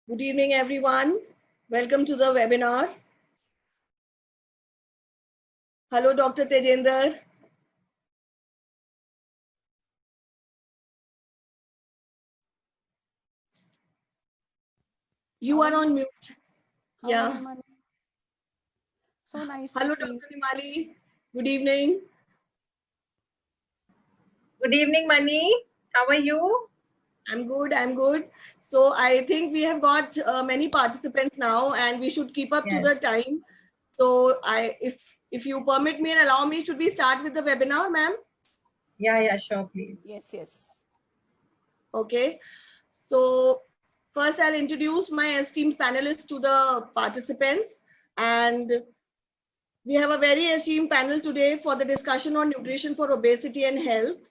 Good evening, everyone. Welcome to the webinar. Hello, Dr. Tejender. You are on mute. Yeah. So nice Hello, to see. Dr. Nimali. Good evening. Good evening, Mani. How are you? I'm good. I'm good. So I think we have got many participants now, and we should keep up to the time. So if you permit me and allow me, should we start with the webinar, ma'am? Yeah, sure, please. Yes. Okay. So first, I'll introduce my esteemed panelists to the participants, and we have a very esteemed panel today for the discussion on nutrition for obesity and health.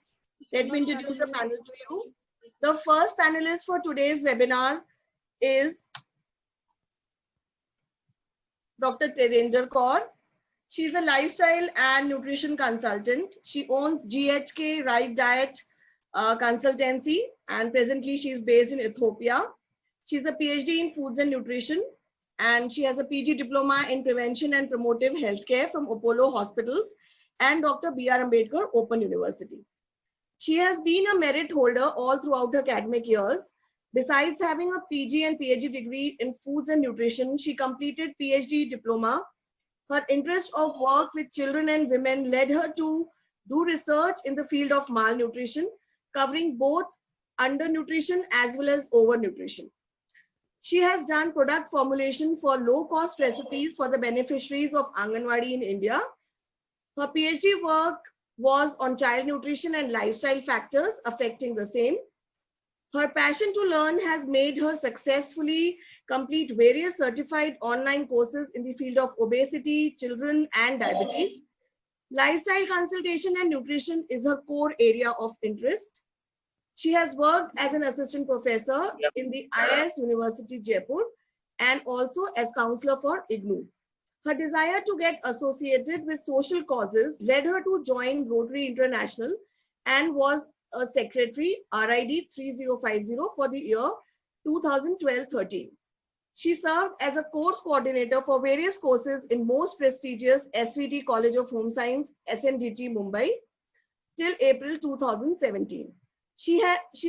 Let me introduce the panel to you. The first panelist for today's webinar is Dr. Tejender Kaur. She's a lifestyle and nutrition consultant. She owns GHK Right Diet Consultancy, and presently she is based in Ethiopia. She's a PhD in foods and nutrition, and she has a PG diploma in prevention and promotive healthcare from Apollo Hospitals and Dr. B.R. Ambedkar Open University. She has been a merit holder all throughout her academic years. Besides having a PG and PhD degree in foods and nutrition, she completed PhD diploma. Her interest of work with children and women led her to do research in the field of malnutrition, covering both undernutrition as well as overnutrition. She has done product formulation for low-cost recipes for the beneficiaries of Anganwadi in India. Her PhD work was on child nutrition and lifestyle factors affecting the same. Her passion to learn has made her successfully complete various certified online courses in the field of obesity, children, and diabetes. Lifestyle consultation and nutrition is her core area of interest. She has worked as an assistant professor in the IIS University Jaipur and also as counselor for IGNOU. Her desire to get associated with social causes led her to join Rotary International and was a secretary RID 3050 for the year 2012-13. She served as a course coordinator for various courses in most prestigious SVT College of Home Science, SNDT Mumbai, till April 2017. She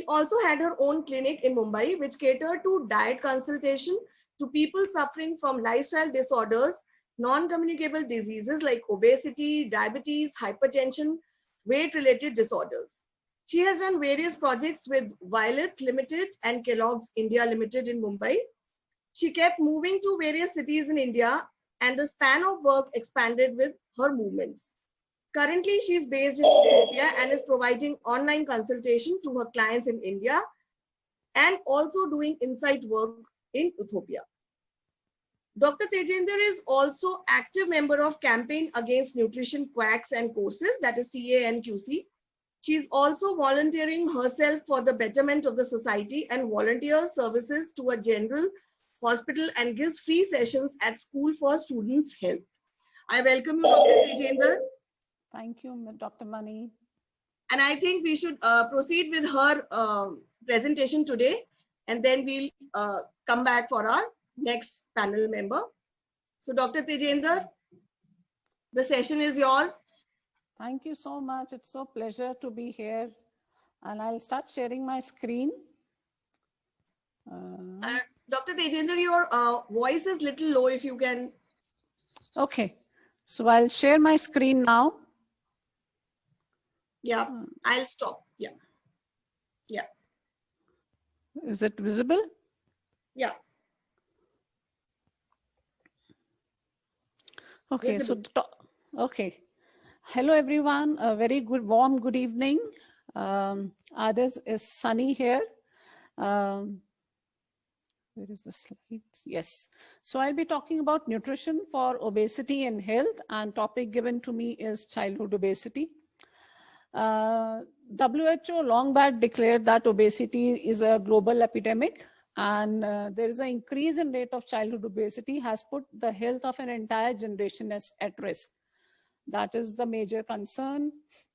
also had her own clinic in Mumbai, which catered to diet consultation to people suffering from lifestyle disorders, non-communicable diseases like obesity, diabetes, hypertension, weight-related disorders. She has done various projects with Violet Limited and Kellogg's India Limited in Mumbai. She kept moving to various cities in India, and the span of work expanded with her movements. Currently, she is based in Ethiopia and is providing online consultation to her clients in India and also doing insight work in Ethiopia. Dr. Tejender is also active member of Campaign Against Nutrition Quacks and Courses, that is CANQC. She is also volunteering herself for the betterment of the society and volunteer services to a general hospital and gives free sessions at school for students' health. I welcome you, Dr. Tejender. Thank you, Dr. Mani. And I think we should proceed with her presentation today, and then we'll come back for our next panel member. So Dr. Tejender, the session is yours. Thank you so much. It's so pleasure to be here. And I'll start sharing my screen. Dr. Tejender, your voice is little low, if you can. Okay, so I'll share my screen now. Yeah, I'll stop. Yeah. Is it visible? Yeah. Okay, visible. Okay. Hello, everyone. A very warm good evening. Others is Sunny here. Where is the slides? Yes. So I'll be talking about nutrition for obesity and health, and topic given to me is childhood obesity. WHO long back declared that obesity is a global epidemic, and there is an increase in rate of childhood obesity has put the health of an entire generation at risk. That is the major concern.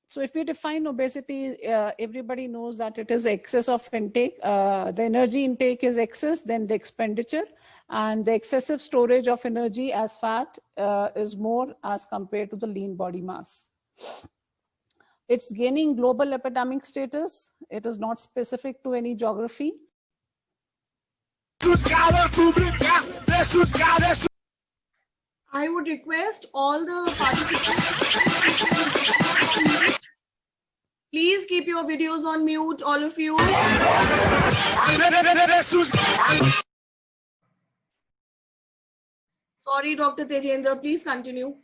So if we define obesity, everybody knows that it is excess of intake. The energy intake is excess, then the expenditure, and the excessive storage of energy as fat is more as compared to the lean body mass. It's gaining global epidemic status. It is not specific to any geography. I would request all the participants, please keep your videos on mute, all of you. Sorry, Dr. Tejendra, please continue.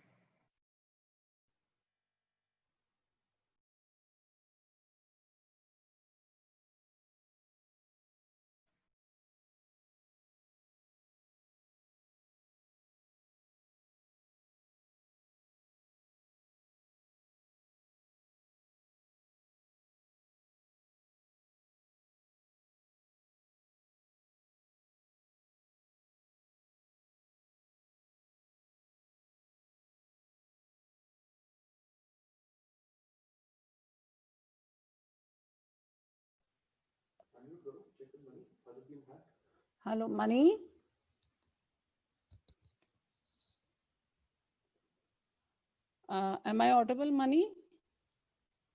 Hello, Mani. Am I audible, Mani?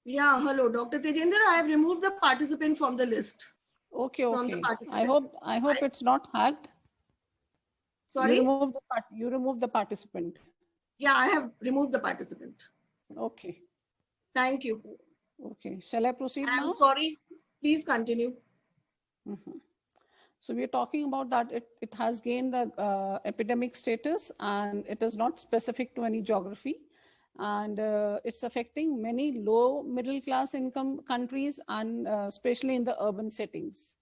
Yeah, hello, Dr. Tejendra. I have removed the participant from the list. Okay, From the okay. participant list. I hope it's not hacked. Sorry? You removed the participant. Yeah, I have removed the participant. Okay. Thank you. Okay. Shall I proceed I'm now? sorry. Please continue. Mhm. So we're talking about that it has gained the epidemic status, and it is not specific to any geography. And it's affecting many low middle class income countries, and especially in the urban settings.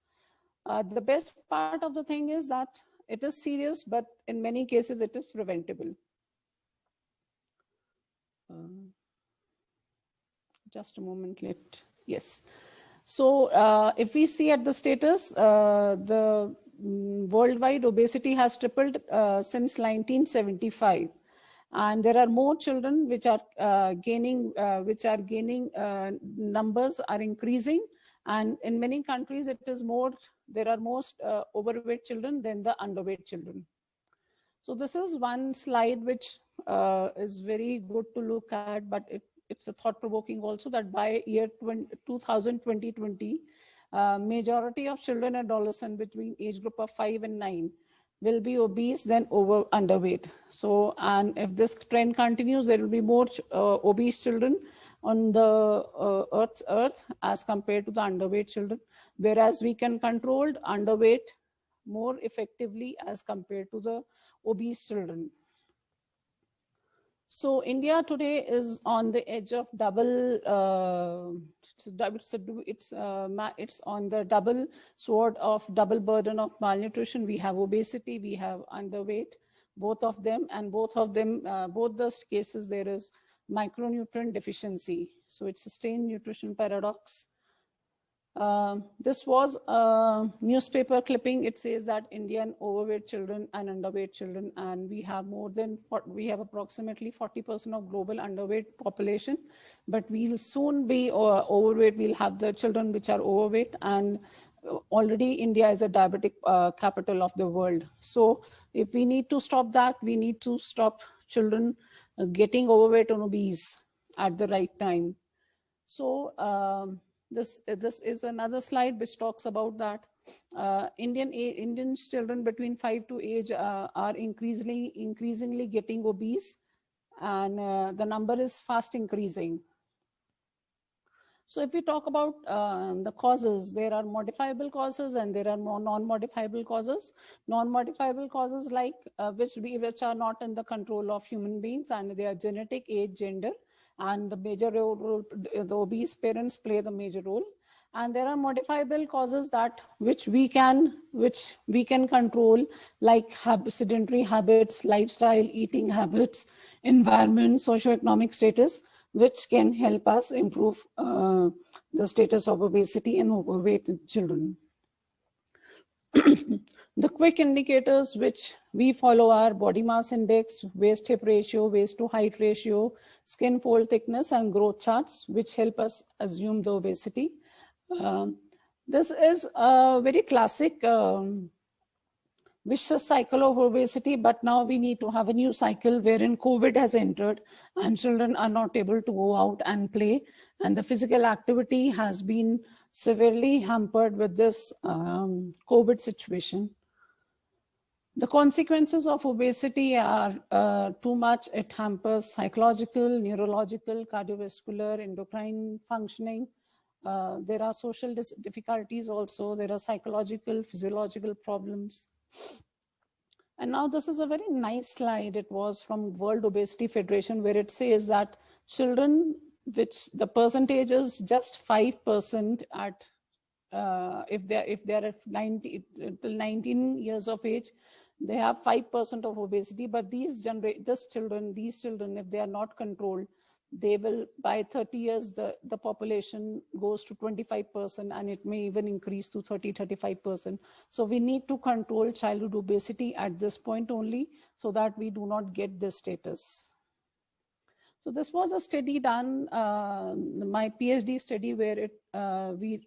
The best part of the thing is that it is serious, but in many cases it is preventable. Just a moment left. Yes. So if we see at the status, the worldwide obesity has tripled since 1975. And there are more children which are gaining numbers are increasing. And in many countries, it is more, there are most overweight children than the underweight children. So this is one slide which is very good to look at, but it's a thought-provoking also, that by year 2020, majority of children and adolescents between age group of 5 and 9 will be obese than underweight. So, and if this trend continues, there will be more obese children on the earth as compared to the underweight children, whereas we can control underweight more effectively as compared to the obese children. So India today is on the edge of double, it's on the double sword of double burden of malnutrition. We have obesity, we have underweight, both of them, and both those cases there is micronutrient deficiency. So it's a sustained nutrition paradox. This was a newspaper clipping. It says that Indian overweight children and underweight children, and we have approximately 40% of global underweight population, but we'll soon be overweight. We'll have the children which are overweight, and already India is a diabetic capital of the world. So if we need to stop that, we need to stop children getting overweight and obese at the right time. So this is another slide which talks about that Indian children between 5 to age are increasingly getting obese, and the number is fast increasing. So if we talk about the causes, there are modifiable causes and there are non-modifiable causes. Non-modifiable causes like which are not in the control of human beings, and they are genetic, age, gender, and the major role, the obese parents play the major role. And there are modifiable causes that which we can control, like sedentary habits, lifestyle, eating habits, environment, socioeconomic status, which can help us improve the status of obesity in overweight children. The quick indicators which we follow are body mass index, waist hip ratio, waist to height ratio, skin fold thickness, and growth charts, which help us assume the obesity. This is a very classic vicious cycle of obesity, but now we need to have a new cycle wherein COVID has entered and children are not able to go out and play, and the physical activity has been severely hampered with this COVID situation. The consequences of obesity are too much. It hampers psychological, neurological, cardiovascular, endocrine functioning. There are social difficulties also. There are psychological, physiological problems. And now this is a very nice slide. It was from World Obesity Federation, where it says that children, which the percentage is just 5% at if they're at 90 till 19 years of age, they have 5% of obesity. But these children, if they are not controlled, they will, by 30 years, the population goes to 25%, and it may even increase to 35%. So we need to control childhood obesity at this point only, so that we do not get this status. So this was a study done, my PhD study, where we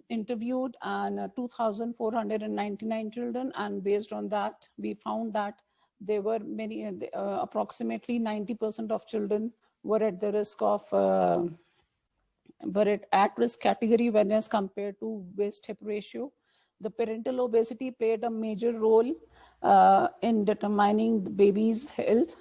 interviewed 2,499 children, and based on that, we found that there were many, approximately 90% of children were at the risk of, were at risk category when as compared to waist hip ratio. The parental obesity played a major role in determining the baby's health.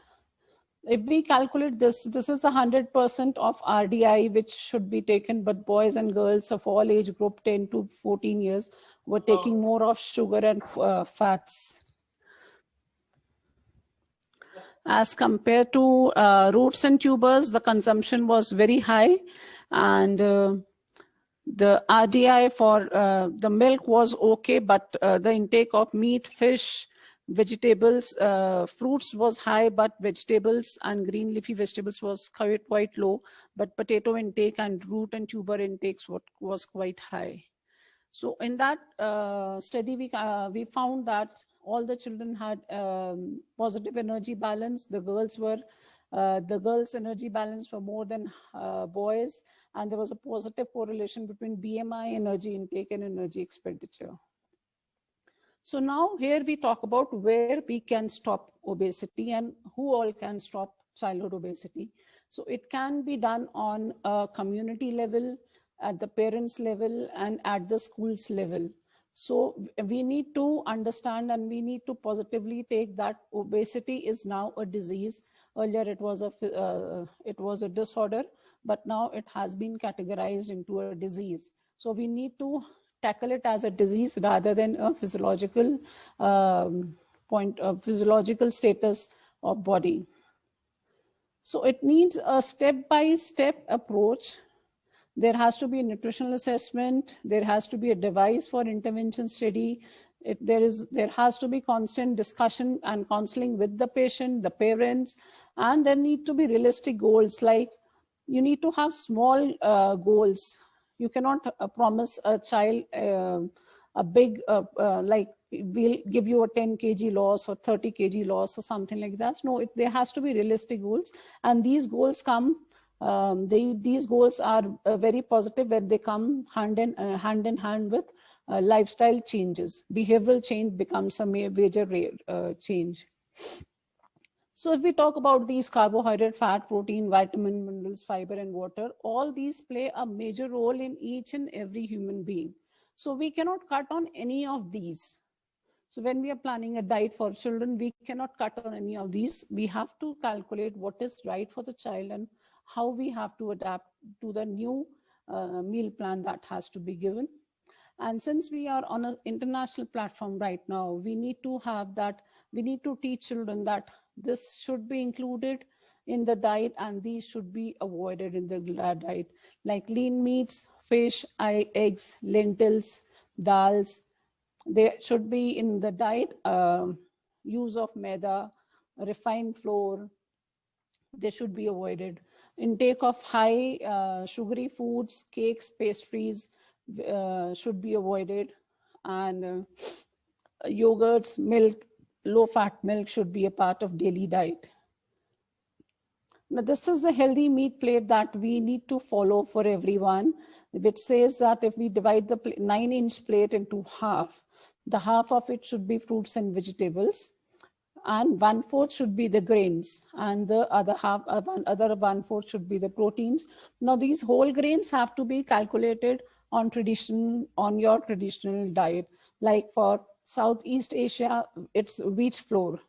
If we calculate this is 100% of RDI which should be taken, but boys and girls of all age group 10 to 14 years were taking more of sugar and fats. As compared to roots and tubers, the consumption was very high, and the RDI for the milk was okay, but the intake of meat, fish, vegetables, fruits was high, but vegetables and green leafy vegetables was quite low, but potato intake and root and tuber intakes was quite high. So in that study, we found that all the children had positive energy balance. The girls' energy balance were more than boys, and there was a positive correlation between BMI, energy intake, and energy expenditure. So now here we talk about where we can stop obesity and who all can stop childhood obesity. So it can be done on a community level, at the parents level, and at the schools level. So we need to understand, and we need to positively take that obesity is now a disease. Earlier it was a disorder, but now it has been categorized into a disease. So we need to tackle it as a disease rather than a physiological physiological status of body. So it needs a step-by-step approach. There has to be a nutritional assessment. There has to be a device for intervention study. There has to be constant discussion and counseling with the patient, the parents, and there need to be realistic goals. Like you need to have small goals. You cannot promise a child a big, like we'll give you a 10 kg loss or 30 kg loss or something like that. No, there has to be realistic goals, and these goals come. These goals are very positive when they come hand in hand with lifestyle changes. Behavioral change becomes a major change. So if we talk about these carbohydrate, fat, protein, vitamin, minerals, fiber, and water, all these play a major role in each and every human being. So we cannot cut on any of these. So when we are planning a diet for children, we cannot cut on any of these. We have to calculate what is right for the child and how we have to adapt to the new meal plan that has to be given. And since we are on an international platform right now, we need to have that, we need to teach children that this should be included in the diet and these should be avoided in the diet, like lean meats, fish, eggs, lentils, dals. They should be in the diet. Use of maida, refined flour, they should be avoided. Intake of high sugary foods, cakes, pastries should be avoided. and yogurts, milk, low-fat milk should be a part of daily diet. Now, this is the healthy meat plate that we need to follow for everyone, which says that if we divide the 9-inch plate into half, the half of it should be fruits and vegetables, and 1/4 should be the grains, and the other half, other 1/4 should be the proteins. Now, these whole grains have to be calculated on your traditional diet. Like for Southeast Asia, it's wheat flour.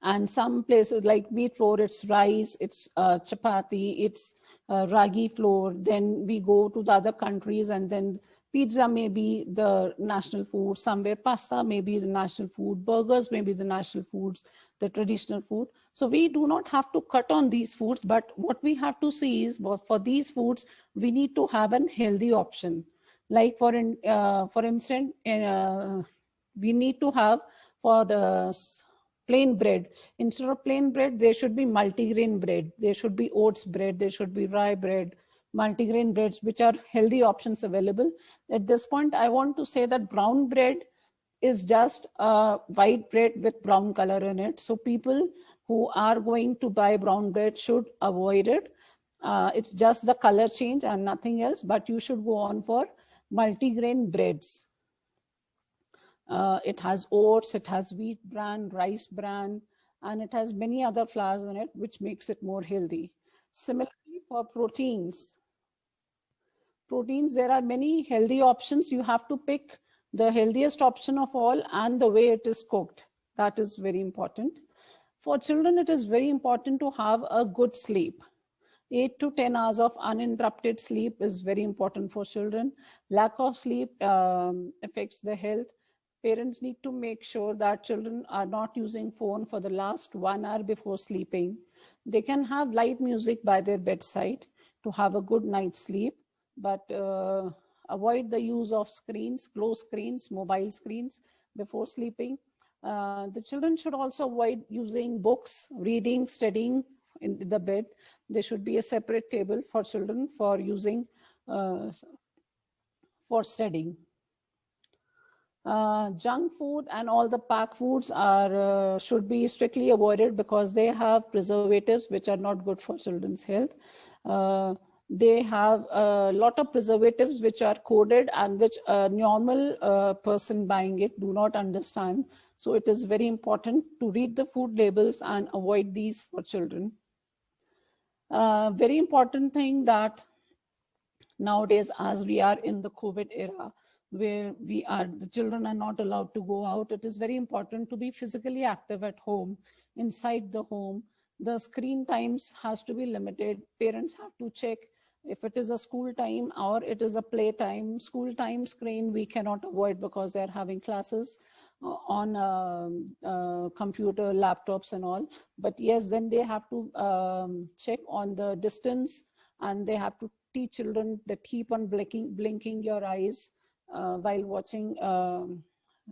And some places like wheat flour, it's rice, it's chapati, it's ragi flour. Then we go to the other countries, and then pizza may be the national food. Somewhere pasta may be the national food. Burgers may be the national foods, the traditional food. So we do not have to cut on these foods, but what we have to see is, well, for these foods, we need to have a healthy option. Like for instance, we need to have for the plain bread. Instead of plain bread, there should be multigrain bread. There should be oats bread. There should be rye bread, multigrain breads, which are healthy options available. At this point, I want to say that brown bread is just a white bread with brown color in it. So people who are going to buy brown bread should avoid it. It's just the color change and nothing else, but you should go on for multigrain breads. It has oats, it has wheat bran, rice bran, and it has many other flours in it, which makes it more healthy. Similarly, for proteins, there are many healthy options. You have to pick the healthiest option of all and the way it is cooked. That is very important. For children, it is very important to have a good sleep. 8 to 10 hours of uninterrupted sleep is very important for children. Lack of sleep affects the health. Parents need to make sure that children are not using phone for the last 1 hour before sleeping. They can have light music by their bedside to have a good night's sleep, but avoid the use of screens, close screens, mobile screens before sleeping. The children should also avoid using books, reading, studying in the bed. There should be a separate table for children for using for studying. Junk food and all the packed foods are should be strictly avoided because they have preservatives which are not good for children's health. They have a lot of preservatives which are coded and which a normal person buying it do not understand. So it is very important to read the food labels and avoid these for children. Very important thing that nowadays, as we are in the COVID era, where the children are not allowed to go out, it is very important to be physically active at home, inside the home. The screen times has to be limited. Parents have to check if it is a school time or it is a play time. School time screen we cannot avoid because they're having classes on computer, laptops and all. But yes, then they have to check on the distance, and they have to teach children that keep on blinking your eyes while watching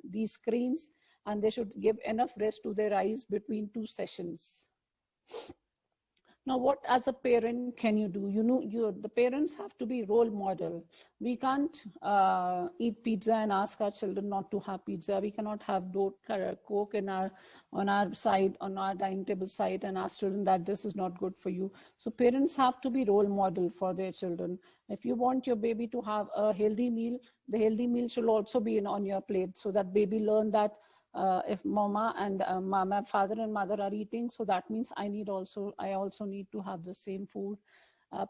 these screens, and they should give enough rest to their eyes between 2 sessions. Now, what as a parent can you do? The parents have to be role model. We can't eat pizza and ask our children not to have pizza. We cannot have Coke on our dining table side and ask children that this is not good for you. So parents have to be role model for their children. If you want your baby to have a healthy meal, the healthy meal should also be on your plate, so that baby learn that if mama and father and mother are eating, so that means I also need to have the same food.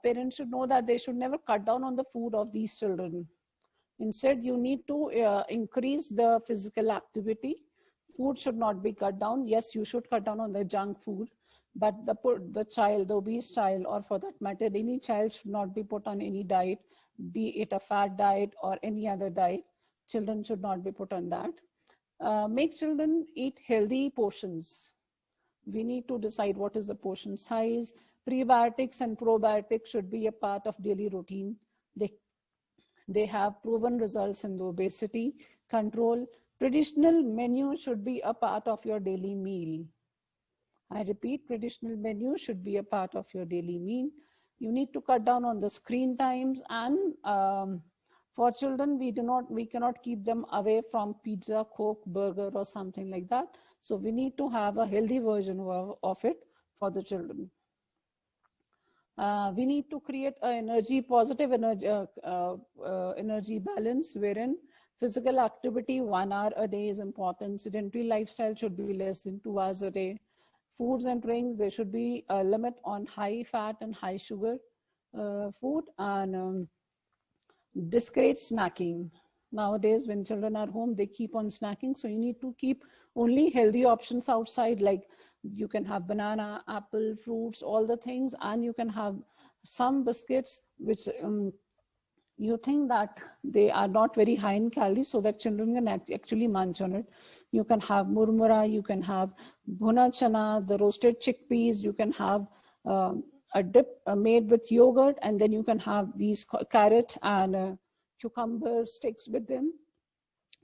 Parents should know that they should never cut down on the food of these children. Instead, you need to increase the physical activity. Food should not be cut down. Yes, you should cut down on the junk food, but the obese child, or for that matter, any child should not be put on any diet, be it a fat diet or any other diet. Children should not be put on that. Make children eat healthy portions. We need to decide what is the portion size. Prebiotics and probiotics should be a part of daily routine. They have proven results in the obesity control. Traditional menu should be a part of your daily meal. I repeat, traditional menu should be a part of your daily meal. You need to cut down on the screen times and For children, we cannot keep them away from pizza, Coke, burger, or something like that. So we need to have a healthy version of it for the children. We need to create an positive energy balance, wherein physical activity 1 hour a day is important. Sedentary lifestyle should be less than 2 hours a day. Foods and drinks, there should be a limit on high fat and high sugar food, and discourage snacking. Nowadays, when children are home, they keep on snacking. So you need to keep only healthy options outside, like you can have banana, apple, fruits, all the things, and you can have some biscuits which you think that they are not very high in calories, so that children can actually munch on it. You can have murmura, you can have bhuna chana, the roasted chickpeas, you can have a dip made with yogurt, and then you can have these carrot and cucumber sticks with them,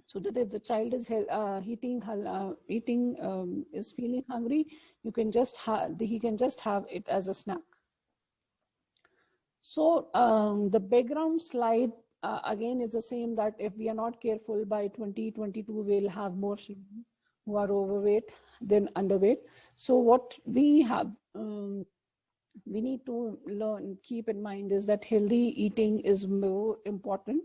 so that if the child is is feeling hungry, he can just have it as a snack. So the background slide again is the same, that if we are not careful, by 2022 we'll have more children who are overweight than underweight. So what we have we need to keep in mind is that healthy eating is more important.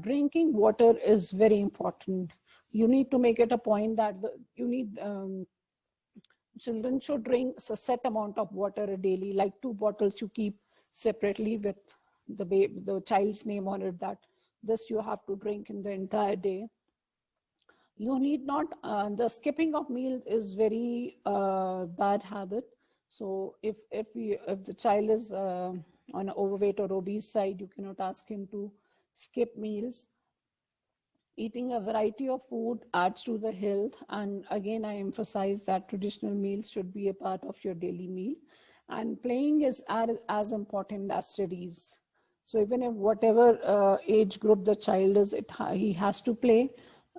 Drinking water is very important. You need to make it a point that children should drink a set amount of water daily, like 2 bottles you keep separately with the child's name on it, that this you have to drink in the entire day. You need not, the skipping of meals is very bad habit. So if the child is on an overweight or obese side, you cannot ask him to skip meals. Eating a variety of food adds to the health. And again, I emphasize that traditional meals should be a part of your daily meal. And playing is as important as studies. So even if whatever age group the child is, he has to play.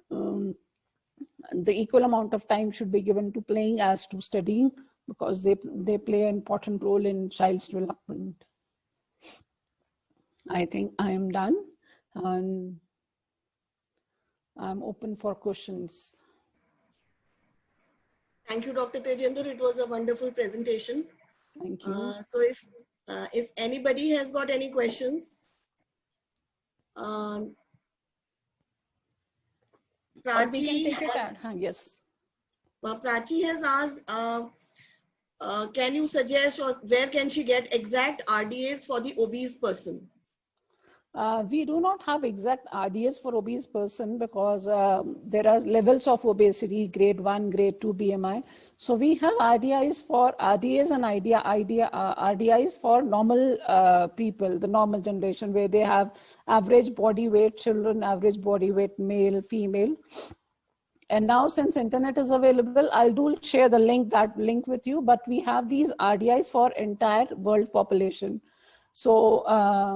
The equal amount of time should be given to playing as to studying, because they play an important role in child's development. I think I am done, and I'm open for questions. Thank you, Dr. Tejinder. It was a wonderful presentation. Thank you. So if anybody has got any questions, Or Prachi, we can take it out. Yes. Prachi has asked, can you suggest, or where can she get exact RDAs for the obese person? We do not have exact RDAs for obese person, because there are levels of obesity, grade 1, grade 2 BMI. So we have RDAs and RDIs for normal people, the normal generation, where they have average body weight children, average body weight male, female. And now, since internet is available, I'll share the link with you, but we have these RDIs for entire world population. So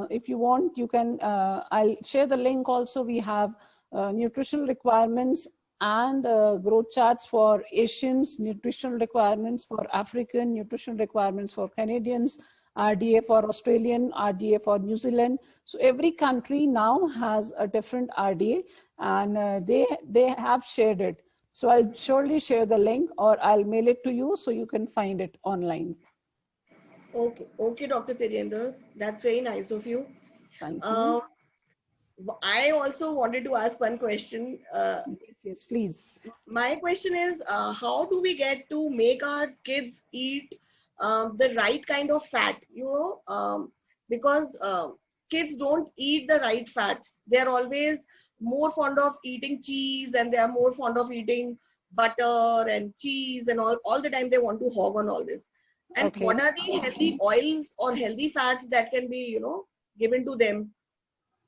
if you want, you can, I'll share the link also. We have nutritional requirements and growth charts for Asians, nutritional requirements for African, nutritional requirements for Canadians, RDA for Australian, RDA for New Zealand. So every country now has a different RDA, and they have shared it. So I'll surely share the link, or I'll mail it to you so you can find it online. Okay, Dr. Tejinder, that's very nice of you. Thank you. I also wanted to ask one question. Yes, please. My question is, how do we get to make our kids eat the right kind of fat? Because kids don't eat the right fats. They're always more fond of eating cheese, and they are more fond of eating butter and cheese, and all the time they want to hog on all this. And Okay. what are the healthy oils or healthy fats that can be, given to them?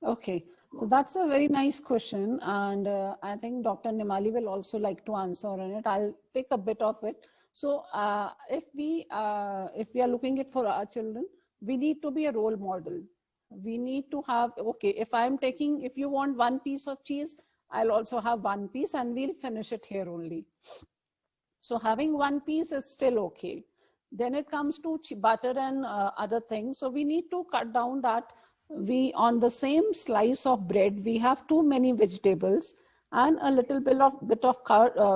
Okay, so that's a very nice question, and I think Dr. Nimali will also like to answer on it. I'll pick a bit of it. So if we are looking at for our children, we need to be a role model. We need to have, okay, if you want 1 piece of cheese, I'll also have 1 piece, and we'll finish it here only. So having 1 piece is still okay. Then it comes to butter and other things. So we need to cut down that on the same slice of bread, we have too many vegetables, and a little bit of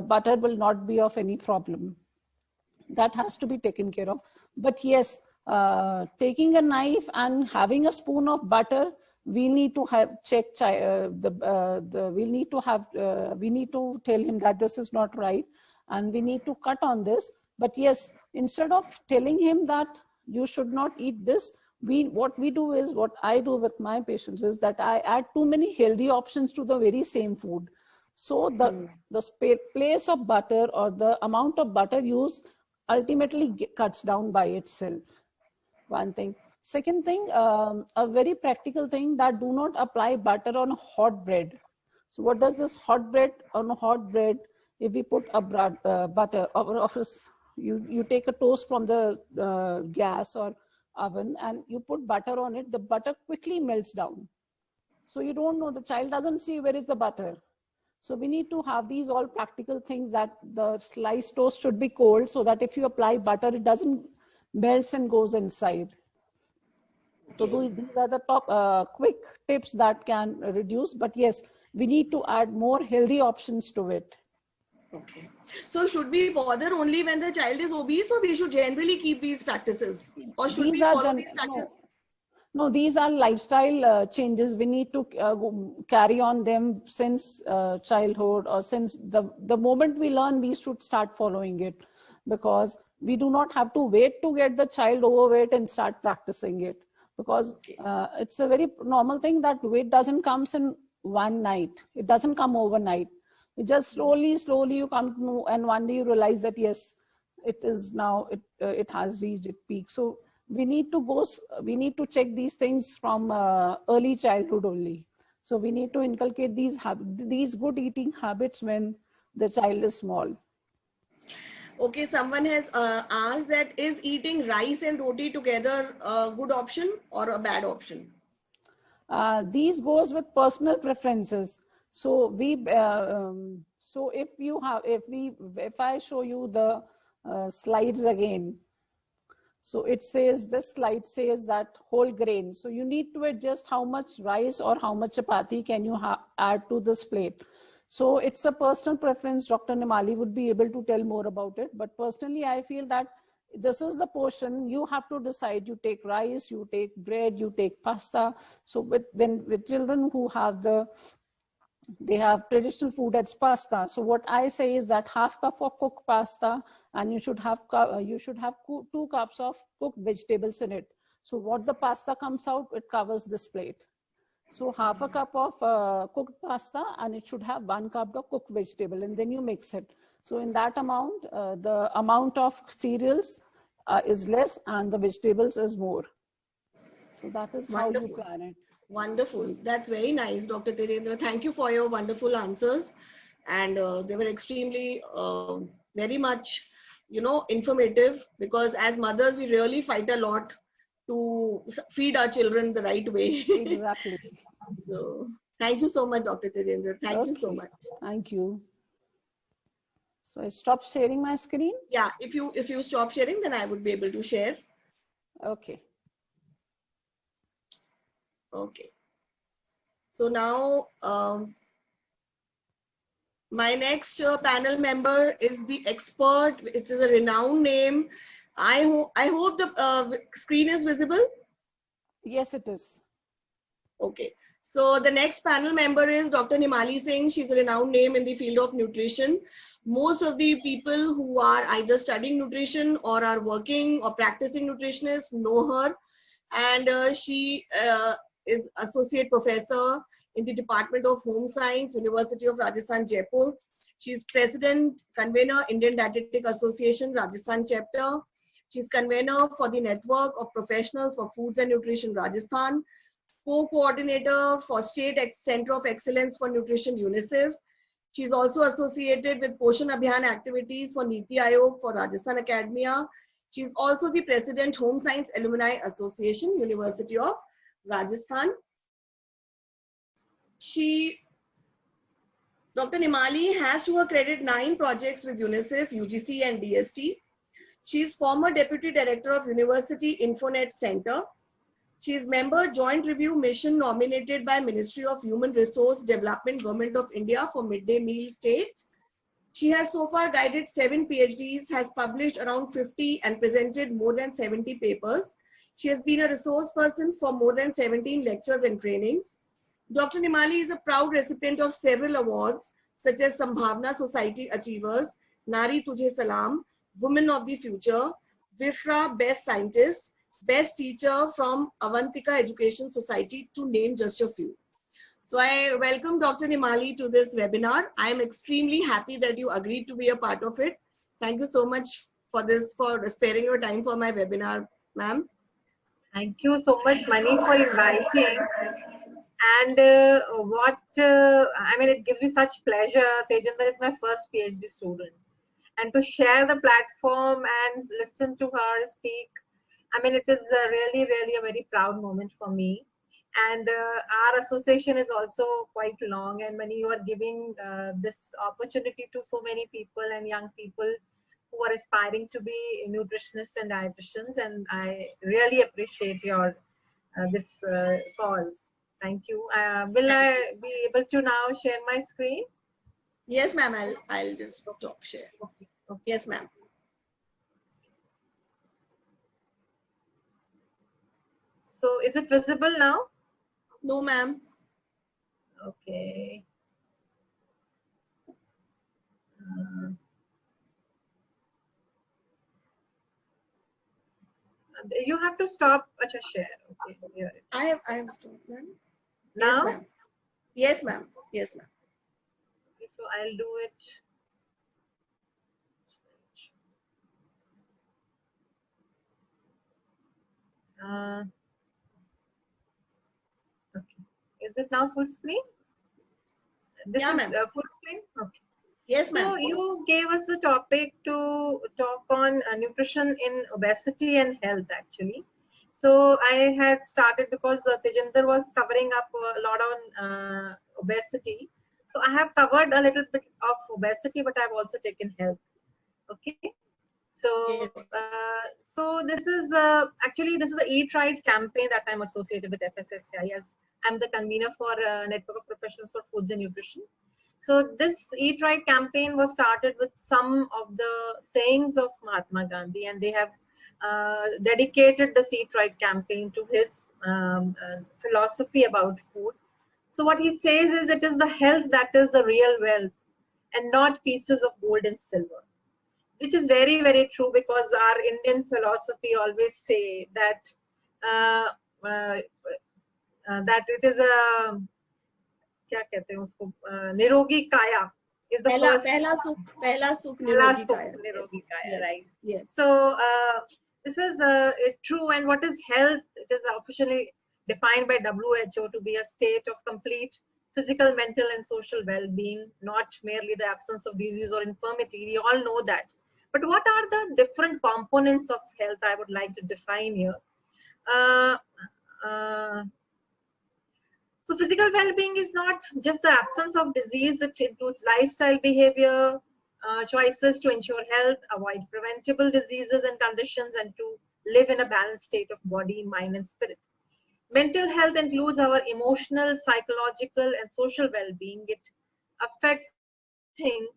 butter will not be of any problem. That has to be taken care of. But yes, taking a knife and having a spoon of butter, we need to have we need to tell him that this is not right, and we need to cut on this. But yes, instead of telling him that you should not eat this, what I do with my patients is that I add too many healthy options to the very same food. So the place of butter or the amount of butter used ultimately cuts down by itself. One thing. Second thing, a very practical thing, that do not apply butter on hot bread. So what does this hot bread, on a hot bread, if we put a butter, you take a toast from the gas or oven and you put butter on it, the butter quickly melts down. So you don't know, the child doesn't see where is the butter. So we need to have these all practical things, that the sliced toast should be cold so that if you apply butter, it doesn't melts and goes inside. Okay. So these are the top quick tips that can reduce, but yes, we need to add more healthy options to it. Okay. So should we bother only when the child is obese, or we should generally keep these practices? Or should we follow these practices? No, these are lifestyle changes. We need to carry on them since childhood, or since the moment we learn, we should start following it, because we do not have to wait to get the child overweight and start practicing it, because it's a very normal thing that weight doesn't come in one night. It doesn't come overnight. It just slowly you come to know, and one day you realize that yes, it is now, it has reached its peak. So we need to check these things from early childhood only. So we need to inculcate these good eating habits when the child is small. Okay, someone has asked that, is eating rice and roti together a good option or a bad option? These goes with personal preferences. So so if I show you the slides again. So it says, this slide says that whole grain. So you need to adjust how much rice or how much chapati can you add to this plate. So it's a personal preference. Dr. Nimali would be able to tell more about it. But personally, I feel that this is the portion you have to decide. You take rice, you take bread, you take pasta. So with children who have they have traditional food as pasta. So what I say is that half cup of cooked pasta, and you should have 2 cups of cooked vegetables in it. So what the pasta comes out, it covers this plate. So half a cup of cooked pasta, and it should have 1 cup of cooked vegetable, and then you mix it. So in that amount, the amount of cereals is less and the vegetables is more. So that is how you plan it. Wonderful. That's very nice, Dr. Tirendra. Thank you for your wonderful answers. And they were extremely, very much, informative, because as mothers, we really fight a lot to feed our children the right way. Exactly. So thank you so much, Dr. Tirendra. Thank you so much. Thank you. So I stop sharing my screen? Yeah, if you stop sharing, then I would be able to share. Okay. Okay. So now my next panel member is the expert. It is a renowned name. I hope the screen is visible. Yes, it is. Okay. So the next panel member is Dr. Nimali Singh. She's a renowned name in the field of nutrition. Most of the people who are either studying nutrition or are working or practicing nutritionists know her. And she is associate professor in the Department of Home Science, University of Rajasthan, Jaipur. She is president, convener, Indian Dietetic Association, Rajasthan chapter. She is convener for the Network of Professionals for Foods and Nutrition, Rajasthan. Co-coordinator for State Center of Excellence for Nutrition, UNICEF. She is also associated with Poshan Abhiyan activities for Niti Aayog for Rajasthan Academia. She is also the president, Home Science Alumni Association, University of Rajasthan. Dr. Nimali has to her credit 9 projects with UNICEF, UGC and DST. She is former Deputy Director of University Infonet Center. She is member Joint Review Mission nominated by Ministry of Human Resource Development, Government of India for midday meal state. She has so far guided 7 PhDs, has published around 50 and presented more than 70 papers. She has been a resource person for more than 17 lectures and trainings. Dr. Nimali is a proud recipient of several awards such as Sambhavna Society Achievers, Nari Tujhe Salam, Women of the Future, WIFRA Best Scientist, Best Teacher from Avantika Education Society, to name just a few. So I welcome Dr. Nimali to this webinar. I am extremely happy that you agreed to be a part of it. Thank you so much for this, for sparing your time for my webinar, ma'am. Thank you so much, Mani, for inviting. And I mean, it gives me such pleasure. Tejinder is my first PhD student. And to share the platform and listen to her speak, I mean, it is really, really a very proud moment for me. And our association is also quite long, and Mani, you are giving this opportunity to so many people and young people who are aspiring to be nutritionists and dietitians, and I really appreciate your this cause. Thank you. Will I be able to now share my screen? Yes, ma'am. I'll just stop share. Okay. Okay. Yes, ma'am. So is it visible now? No, ma'am. Okay. You have to stop. Acha, share. Okay. Here. I have stopped, ma'am. Now? Yes, ma'am. Yes, ma'am. Yes, ma'am. Okay, so I'll do it. Okay. Is it now full screen? This Yeah, is ma'am. full screen? Okay. Yes, So ma'am. you gave us the topic to talk on nutrition in obesity and health, actually. So I had started because Tejinder was covering up a lot on obesity. So I have covered a little bit of obesity, but I've also taken health. Okay. So, Yes. so this is actually this is the Eat Right campaign that I'm associated with FSSAI, as I'm the convener for Network of Professionals for Foods and Nutrition. So this Eat Right campaign was started with some of the sayings of Mahatma Gandhi, and they have dedicated the Eat Right campaign to his philosophy about food. So what he says is, it is the health that is the real wealth, and not pieces of gold and silver. Which is very, very true, because our Indian philosophy always say that that it is a क्या कहते हैं उसको nirogi kaya is the first पहला सुख निरोगी काया. nirogi kaya, Yes. right? Yes. So this is true. And what is health? It is officially defined by WHO to be a state of complete physical, mental, and social well-being, not merely the absence of disease or infirmity. We all know that. But what are the different components of health? I would like to define here. So physical well-being is not just the absence of disease. It includes lifestyle behavior, choices to ensure health, avoid preventable diseases and conditions, and to live in a balanced state of body, mind, and spirit. Mental health includes our emotional, psychological, and social well-being. It affects things,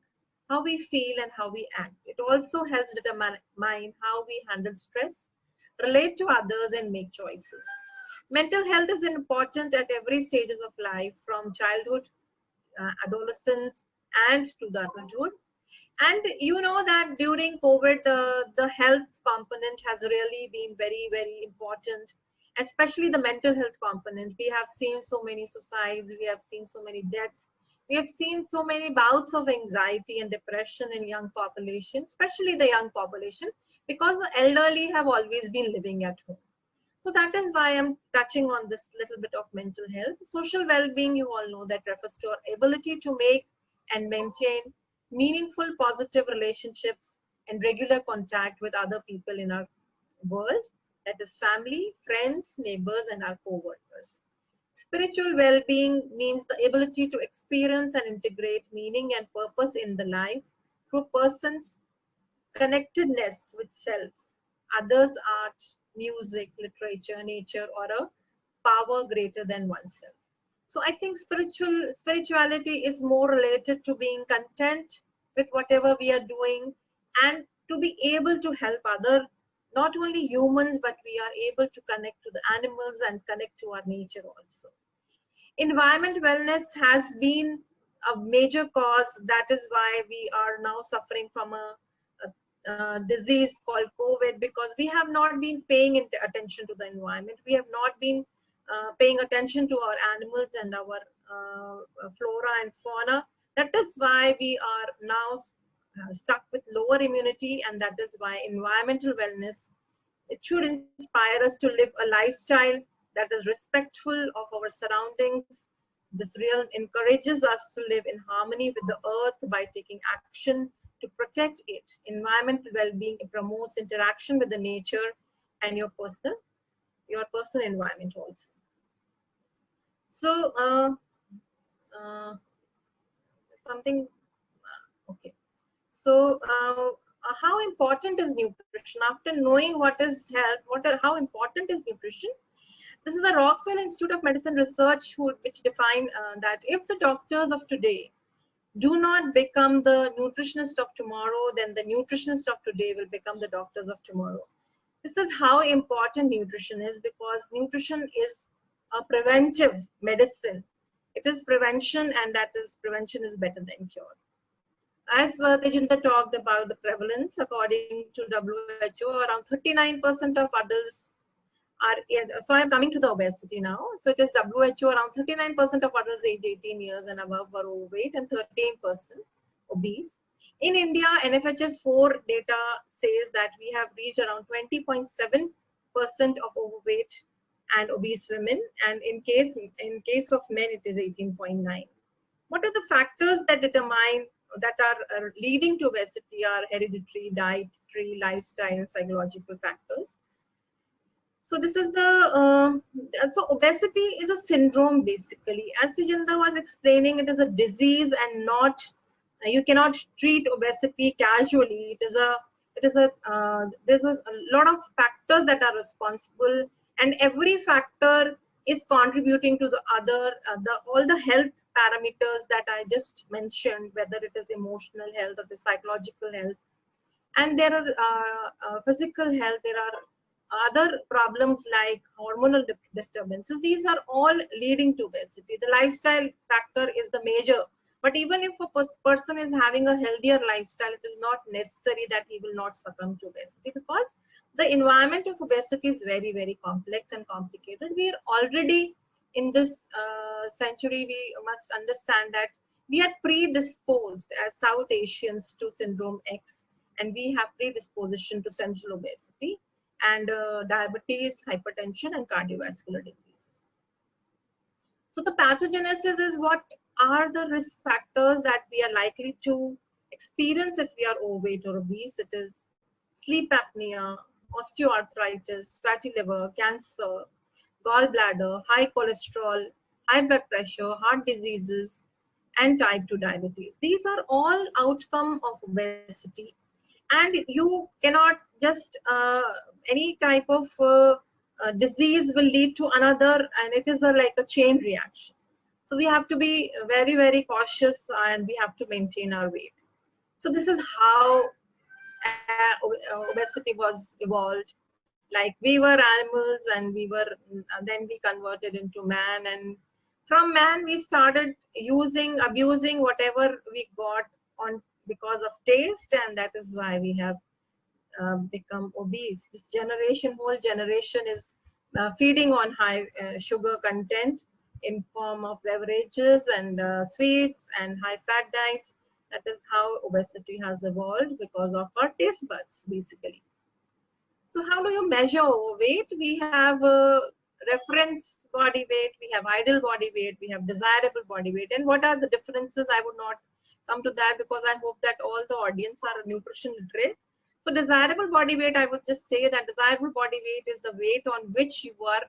how we feel and how we act. It also helps determine how we handle stress, relate to others, and make choices. Mental health is important at every stages of life, from childhood, adolescence, and to the adulthood. And you know that during COVID, the health component has really been very, very important, especially the mental health component. We have seen so many suicides, we have seen so many deaths, we have seen so many bouts of anxiety and depression in young population, especially the young population, because the elderly have always been living at home. So that is why I'm touching on this little bit of mental health. Social well-being, you all know, that refers to our ability to make and maintain meaningful, positive relationships and regular contact with other people in our world, that is family, friends, neighbors, and our co-workers. Spiritual well-being means the ability to experience and integrate meaning and purpose in the life through person's connectedness with self, others, art, music, literature, nature, or a power greater than oneself. So I think spirituality is more related to being content with whatever we are doing, and to be able to help other, not only humans, but we are able to connect to the animals and connect to our nature also. Environment wellness has been a major cause. That is why we are now suffering from a disease called COVID, because we have not been paying attention to the environment. We have not been paying attention to our animals and our flora and fauna. That is why we are now stuck with lower immunity, and that is why environmental wellness, it should inspire us to live a lifestyle that is respectful of our surroundings. This real encourages us to live in harmony with the earth by taking action to protect it. Environmental well-being, it promotes interaction with the nature and your personal environment also. So okay. So how important is nutrition? After knowing what is health, how important is nutrition? This is the Rockefeller Institute of Medicine research which define that if the doctors of today do not become the nutritionist of tomorrow, then the nutritionist of today will become the doctors of tomorrow. This is how important nutrition is, because nutrition is a preventive medicine. It is prevention, and that is prevention is better than cure. As Tejinder talked about the prevalence, according to WHO, around 39% of adults are, so I'm coming to the obesity now. So it is WHO, around 39% of adults aged 18 years and above were overweight and 13% obese. In India, NFHS 4 data says that we have reached around 20.7% of overweight and obese women, and in case of men, it is 18.9. What are the factors that are leading to obesity? Are hereditary, dietary, lifestyle, and psychological factors. So this is the so obesity is a syndrome basically. As Tejinder was explaining, it is a disease and not, you cannot treat obesity casually. There's a lot of factors that are responsible, and every factor is contributing to the other, all the health parameters that I just mentioned, whether it is emotional health or the psychological health, and there are physical health. There are other problems like hormonal disturbances. These are all leading to obesity. The lifestyle factor is the major, but even if a person is having a healthier lifestyle, it is not necessary that he will not succumb to obesity, because the environment of obesity is very, very complex and complicated. We are already in this century, we must understand that we are predisposed as South Asians to syndrome X, and we have predisposition to central obesity and diabetes, hypertension, and cardiovascular diseases. So the pathogenesis is what are the risk factors that we are likely to experience if we are overweight or obese. It is sleep apnea, osteoarthritis, fatty liver, cancer, gallbladder, high cholesterol, high blood pressure, heart diseases, and type 2 diabetes. These are all outcome of obesity. And you cannot just, any type of disease will lead to another, and it is like a chain reaction. So we have to be very, very cautious, and we have to maintain our weight. So this is how obesity was evolved. Like we were animals, and then we converted into man, and from man we started abusing whatever we got on because of taste, and that is why we have become obese. This whole generation is feeding on high sugar content in form of beverages and sweets and high fat diets. That is how obesity has evolved, because of our taste buds basically. So how do you measure overweight? We have a reference body weight, we have ideal body weight, we have desirable body weight. And what are the differences? I would not come to that, because I hope that all the audience are nutrition literate. So desirable body weight, I would just say that desirable body weight is the weight on which you are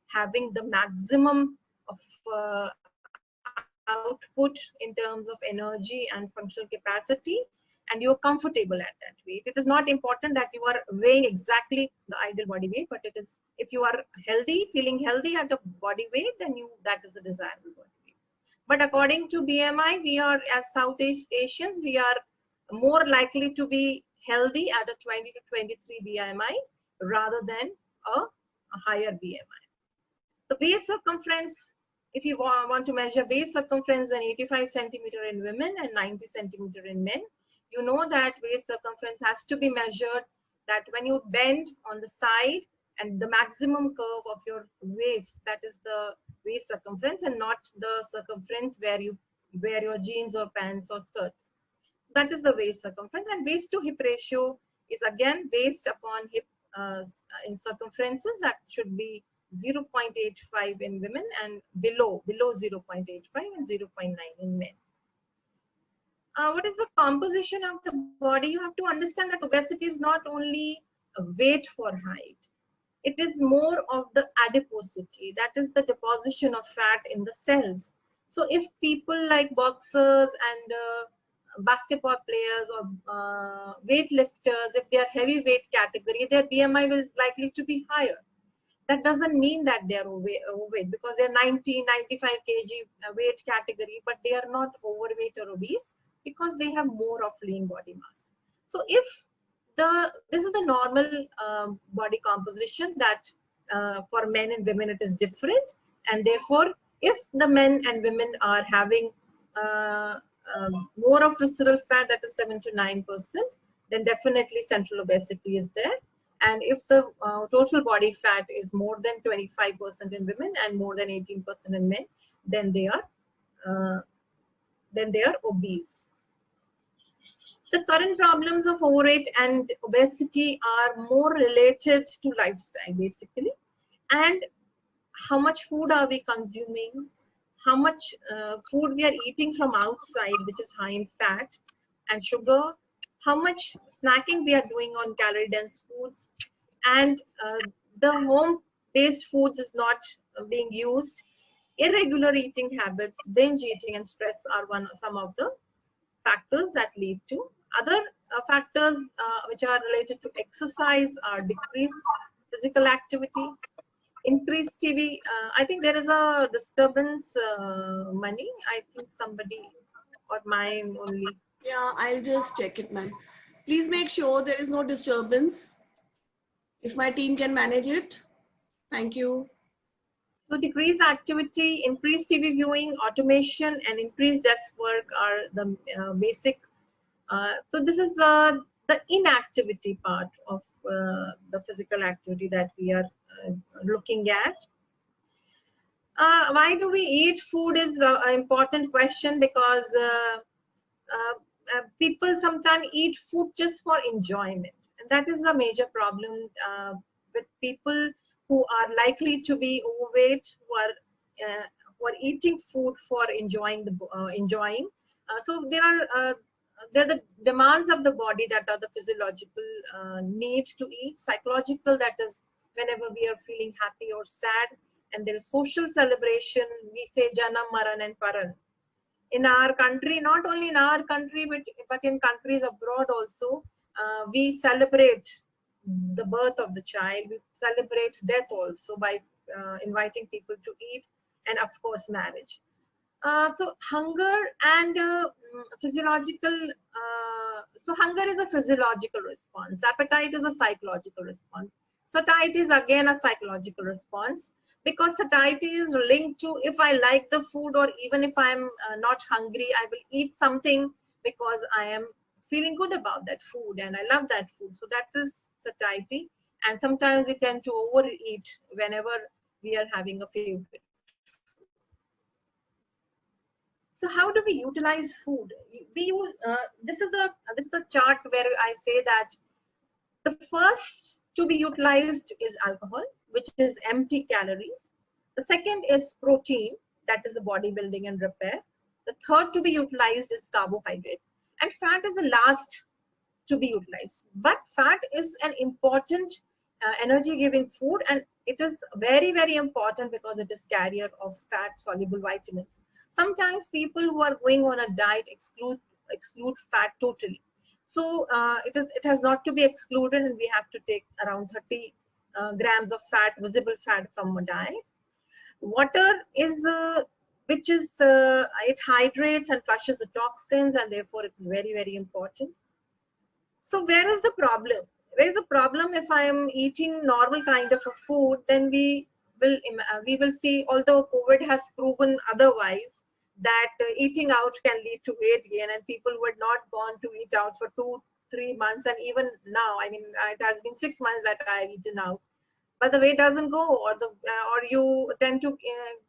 having the maximum of output in terms of energy and functional capacity, and you're comfortable at that weight. It is not important that you are weighing exactly the ideal body weight, but it is, if you are healthy, feeling healthy at a body weight, then that is the desirable body weight. But according to BMI, we are, as Southeast Asians, we are more likely to be healthy at a 20 to 23 BMI rather than a higher BMI. The waist circumference, if you want to measure waist circumference, then 85 centimeter in women and 90 centimeter in men. You know that waist circumference has to be measured, that when you bend on the side and the maximum curve of your waist, that is the waist circumference, and not the circumference where you wear your jeans or pants or skirts. That is the waist circumference. And waist to hip ratio is again based upon hip in circumferences, that should be 0.85 in women and below 0.85 and 0.9 in men. What is the composition of the body? You have to understand that obesity is not only weight for height. It is more of the adiposity, that is the deposition of fat in the cells. So if people like boxers and basketball players or weightlifters, if they are heavyweight category, their BMI is likely to be higher. That doesn't mean that they are overweight, because they're 90, 95 kg weight category, but they are not overweight or obese because they have more of lean body mass. So if this is the normal body composition, that for men and women it is different, and therefore if the men and women are having more of visceral fat, that is 7 to 9%, then definitely central obesity is there. And if the total body fat is more than 25% in women and more than 18% in men, then they are obese. The current problems of overweight and obesity are more related to lifestyle, basically, and how much food are we consuming, how much food we are eating from outside, which is high in fat and sugar, how much snacking we are doing on calorie dense foods, and the home based foods is not being used. Irregular eating habits, binge eating and stress are some of the factors that lead to. Other factors which are related to exercise are decreased physical activity, increased TV. I think there is a disturbance, Money. I think somebody, or mine only. Yeah, I'll just check it, ma'am. Please make sure there is no disturbance. If my team can manage it. Thank you. So decreased activity, increased TV viewing, automation, and increased desk work are the basic. So this is the inactivity part of the physical activity that we are looking at. Why do we eat food is an important question, because people sometimes eat food just for enjoyment, and that is a major problem with people who are likely to be overweight, who are eating food for enjoying. So there are the demands of the body that are the physiological need to eat, psychological, that is whenever we are feeling happy or sad, and there is social celebration. We say Janam, Maran, and Paran. In our country, not only in our country, but in countries abroad also, we celebrate the birth of the child. We celebrate death also by inviting people to eat, and of course marriage. So hunger and physiological. So hunger is a physiological response. Appetite is a psychological response. Satiety is again a psychological response, because satiety is linked to, if I like the food, or even if I'm not hungry, I will eat something because I am feeling good about that food and I love that food. So that is satiety. And sometimes we tend to overeat whenever we are having a favorite. So how do we utilize food? This is the chart where I say that the first to be utilized is alcohol, which is empty calories. The second is protein, that is the bodybuilding and repair. The third to be utilized is carbohydrate, and fat is the last to be utilized. But fat is an important energy giving food, and it is very, very important because it is carrier of fat soluble vitamins. Sometimes people who are going on a diet exclude fat totally. So it has not to be excluded, and we have to take around 30 grams of fat, visible fat from a diet. Water is which is it hydrates and flushes the toxins, and therefore it is very, very important. So where is the problem? Where is the problem? If I am eating normal kind of a food, then we will see, although COVID has proven otherwise, that eating out can lead to weight gain, and people who had not gone to eat out for 2-3 months, and even now, I mean, it has been 6 months that I've eaten out, but the weight doesn't go, or you tend to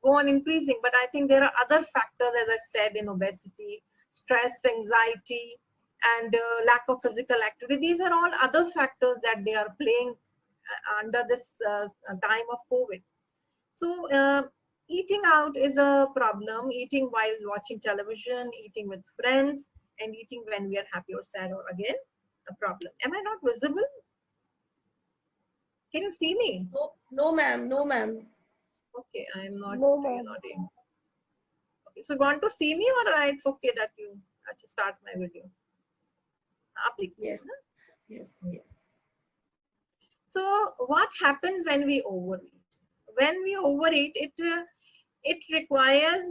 go on increasing. But I think there are other factors, as I said, in obesity, stress, anxiety, and lack of physical activity. These are all other factors that they are playing under this time of COVID. So eating out is a problem. Eating while watching television, eating with friends, and eating when we are happy or sad, or again a problem. Am I not visible? Can you see me? No, no, ma'am. No, ma'am. Okay, I am not. No, You're ma'am. not in. Okay, so you want to see me, or it's okay that you actually start my video? Please. Yes. Yes. Yes. So what happens when we overeat? When we overeat, it requires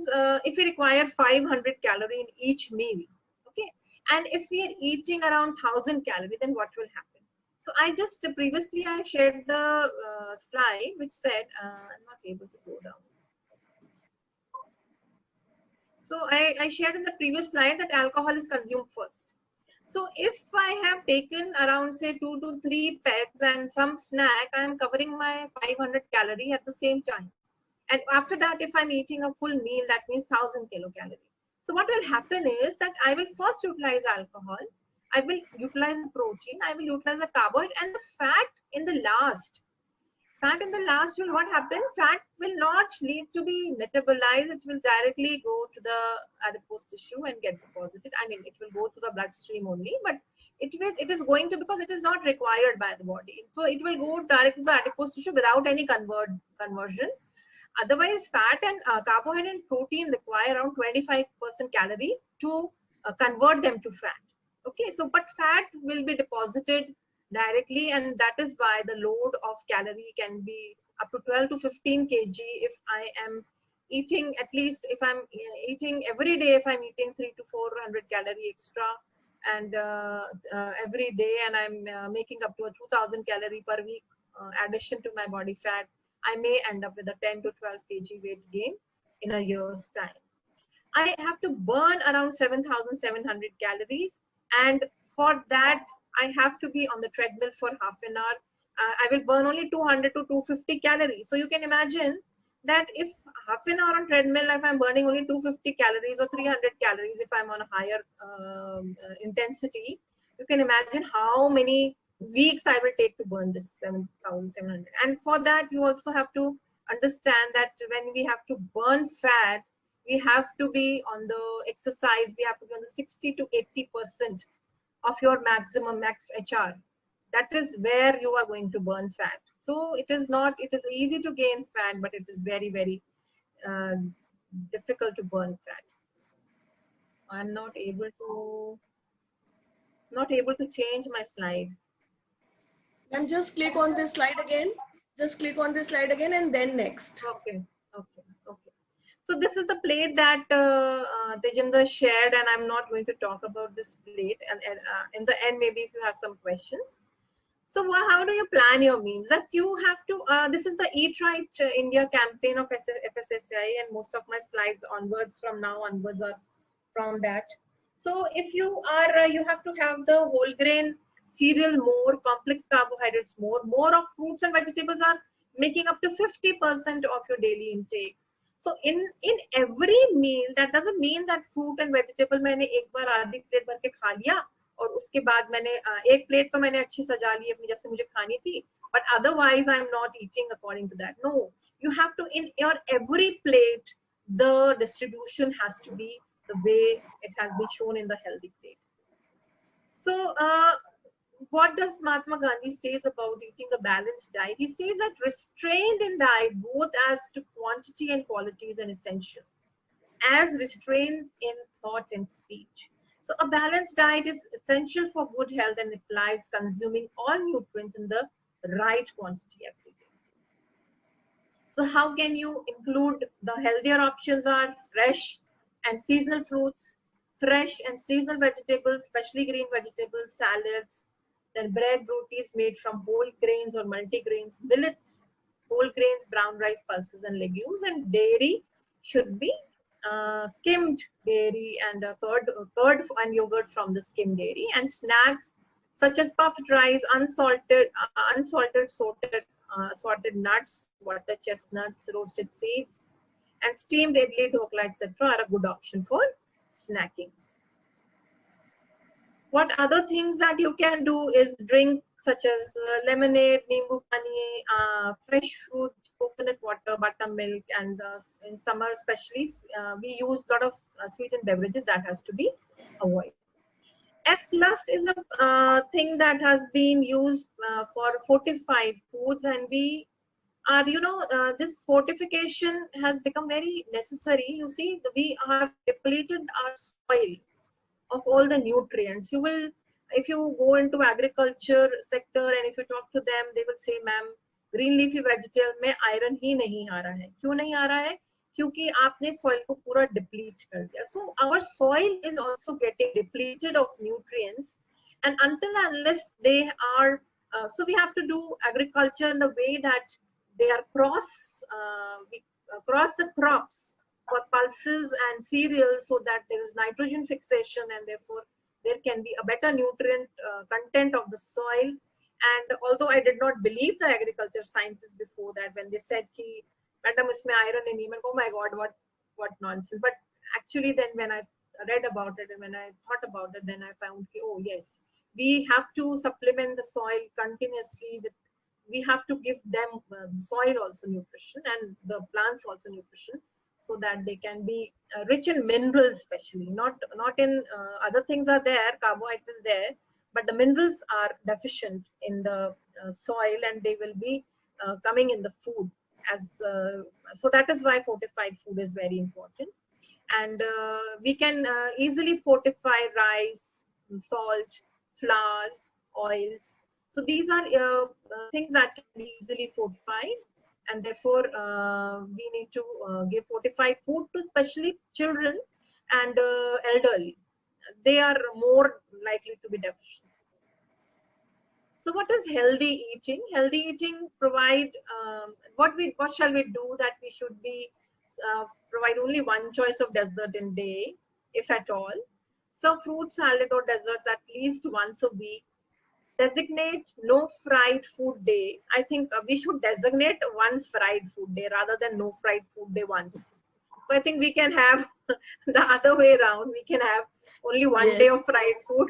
if we require 500 calorie in each meal, okay, and if we are eating around 1000 calorie, then what will happen? So I just previously I shared the slide which said I'm not able to go down. So I shared in the previous slide that alcohol is consumed first. So if I have taken around, say, 2 to 3 pegs and some snack, I am covering my 500 calorie at the same time. And after that, if I'm eating a full meal, that means 1000 kilocalorie. So what will happen is that I will first utilize alcohol, I will utilize the protein, I will utilize the carbohydrate, and the fat in the last. Fat in the last will what happen? Fat will not need to be metabolized. It will directly go to the adipose tissue and get deposited. I mean, it will go to the bloodstream only, but it is going to, because it is not required by the body. So it will go directly to the adipose tissue without any conversion. Otherwise, fat and carbohydrate and protein require around 25% calorie to convert them to fat. Okay, so but fat will be deposited directly, and that is why the load of calorie can be up to 12 to 15 kg if I am eating, at least if I'm eating every day, if I'm eating 300 to 400 calorie extra, and every day, and I'm making up to a 2000 calorie per week addition to my body fat, I may end up with a 10 to 12 kg weight gain in a year's time. I have to burn around 7,700 calories, and for that I have to be on the treadmill for half an hour. I will burn only 200 to 250 calories. So you can imagine that if half an hour on treadmill, if I'm burning only 250 calories or 300 calories, if I'm on a higher intensity, you can imagine how many weeks I will take to burn this 7,700. And for that, you also have to understand that when we have to burn fat, we have to be on the exercise, we have to be on the 60 to 80% of your maximum max HR. That is where you are going to burn fat. So it is easy to gain fat, but it is very, very difficult to burn fat. I'm not able to change my slide. And just click on this slide again. Just click on this slide again and then next. Okay. So this is the plate that Tejinder shared, and I'm not going to talk about this plate. And in the end, maybe if you have some questions. So how do you plan your meals? That you have to, this is the Eat Right India campaign of FSSAI, and most of my slides onwards from now onwards are from that. So if you are, you have to have the whole grain cereal more, complex carbohydrates more of fruits and vegetables are making up to 50% of your daily intake. So in every meal, that doesn't mean that fruit and vegetable मैंने एक बार आधी plate भर के खा लिया और उसके बाद मैंने एक प्लेट तो मैंने अच्छी सजा ली अपनी जैसे मुझे खानी थी, but otherwise I'm not eating according to that. No, you have to, in your every plate, the distribution has to be the way it has been shown in the healthy plate. So what does Mahatma Gandhi says about eating a balanced diet? He says that restraint in diet, both as to quantity and quality, is an essential, as restraint in thought and speech. So a balanced diet is essential for good health and implies consuming all nutrients in the right quantity every day. So how can you include the healthier options are fresh and seasonal fruits, fresh and seasonal vegetables, especially green vegetables, salads, then bread, rotis made from whole grains or multigrains, millets, whole grains, brown rice, pulses and legumes, and dairy should be skimmed dairy and curd and yogurt from the skimmed dairy, and snacks such as puffed rice, unsalted sorted nuts, water chestnuts, roasted seeds, and steamed idli, dhokla, etc. are a good option for snacking. What other things that you can do is drink such as lemonade, nimbu pani, fresh fruit, coconut water, buttermilk, and in summer especially, we use a lot of sweetened beverages that has to be avoided. F plus is a thing that has been used for fortified foods, and we are, this fortification has become very necessary. You see, we have depleted our soil of all the nutrients. You will, if you go into agriculture sector and if you talk to them, they will say, ma'am, green leafy vegetable में iron ही नहीं आ रहा है. क्यों नहीं आ रहा है? क्योंकि आपने soil को पूरा deplete कर दिया. So our soil is also getting depleted of nutrients, and until unless they are, so we have to do agriculture in the way that they are cross the crops for pulses and cereals, so that there is nitrogen fixation and therefore there can be a better nutrient content of the soil. And although I did not believe the agriculture scientists before that, when they said ki madam usme iron nahi hai, oh my god, what nonsense. But actually then when I read about it and when I thought about it, then I found ki, oh yes, we have to supplement the soil continuously with, we have to give them soil also nutrition and the plants also nutrition, so that they can be rich in minerals, especially not in other things are there, carbohydrates there, but the minerals are deficient in the soil, and they will be coming in the food as so that is why fortified food is very important. And we can easily fortify rice, salt, flours, oils. So these are things that can be easily fortified, and therefore we need to give fortified food to especially children and elderly. They are more likely to be deficient. So what is healthy eating? Healthy eating provide what shall we do? That we should be provide only one choice of dessert in day, if at all. Serve fruit salad or desserts at least once a week. Designate no fried food day. I think we should designate one fried food day rather than no fried food day once. So I think we can have the other way around. We can have only one day of fried food,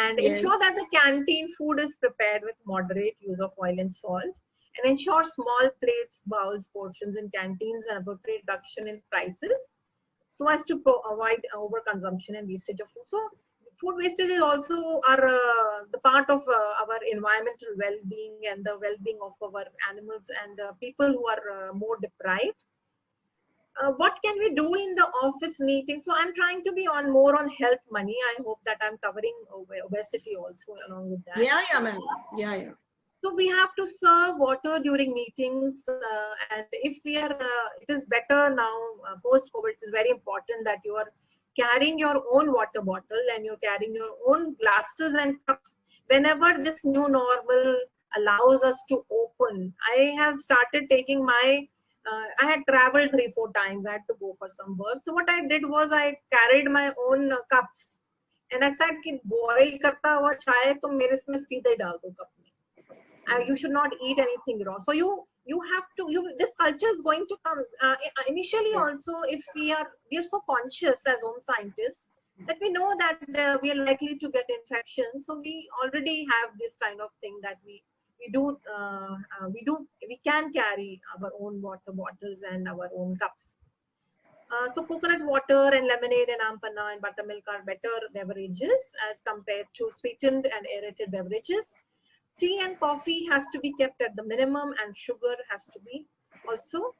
and ensure that the canteen food is prepared with moderate use of oil and salt, and ensure small plates, bowls, portions in canteens and appropriate reduction in prices, so as to avoid overconsumption and wastage of food. So food wastage is also the part of our environmental well-being and the well-being of our animals and people who are more deprived. What can we do in the office meeting? So I'm trying to be more on health money. I hope that I'm covering obesity also along with that. Yeah, ma'am. Yeah. So we have to serve water during meetings, and if we are, it is better now post-COVID. It is very important that you are carrying your own water bottle and you're carrying your own glasses and cups whenever this new normal allows us to open. I have started taking my I had traveled 3-4 times. I had to go for some work. So what I did was I carried my own cups, and I said कि boil करता हुआ चाय तो मेरे इसमें सीधे ही डाल दो cup में. You should not eat anything raw. So you have to, this culture is going to come initially also. If we are so conscious as home scientists that we know that we are likely to get infections. So we already have this kind of thing that we can carry our own water bottles and our own cups. So coconut water and lemonade and aam panna and buttermilk are better beverages as compared to sweetened and aerated beverages. Tea and coffee has to be kept at the minimum, and sugar has to be also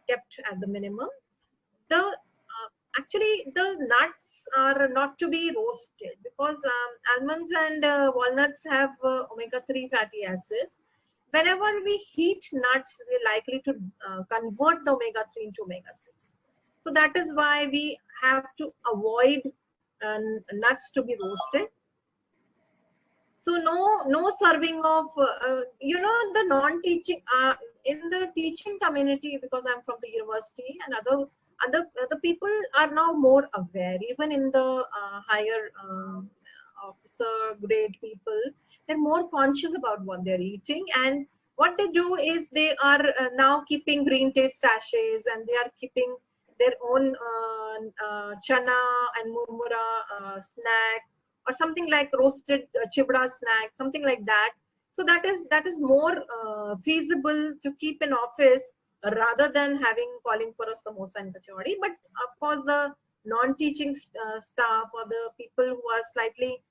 kept at the minimum. Actually, the nuts are not to be roasted because almonds and walnuts have omega-3 fatty acids. Whenever we heat nuts, we're likely to convert the omega-3 into omega-6. So that is why we have to avoid nuts to be roasted. So no serving of the non-teaching in the teaching community, because I'm from the university, and other people are now more aware. Even in the higher officer grade people, they're more conscious about what they're eating, and what they do is they are now keeping green taste sachets, and they are keeping their own chana and murmura snack, or something like roasted chibra snack, something like that. So that is more feasible to keep in office rather than calling for a samosa and kachori. But of course, the non-teaching staff or the people who are slightly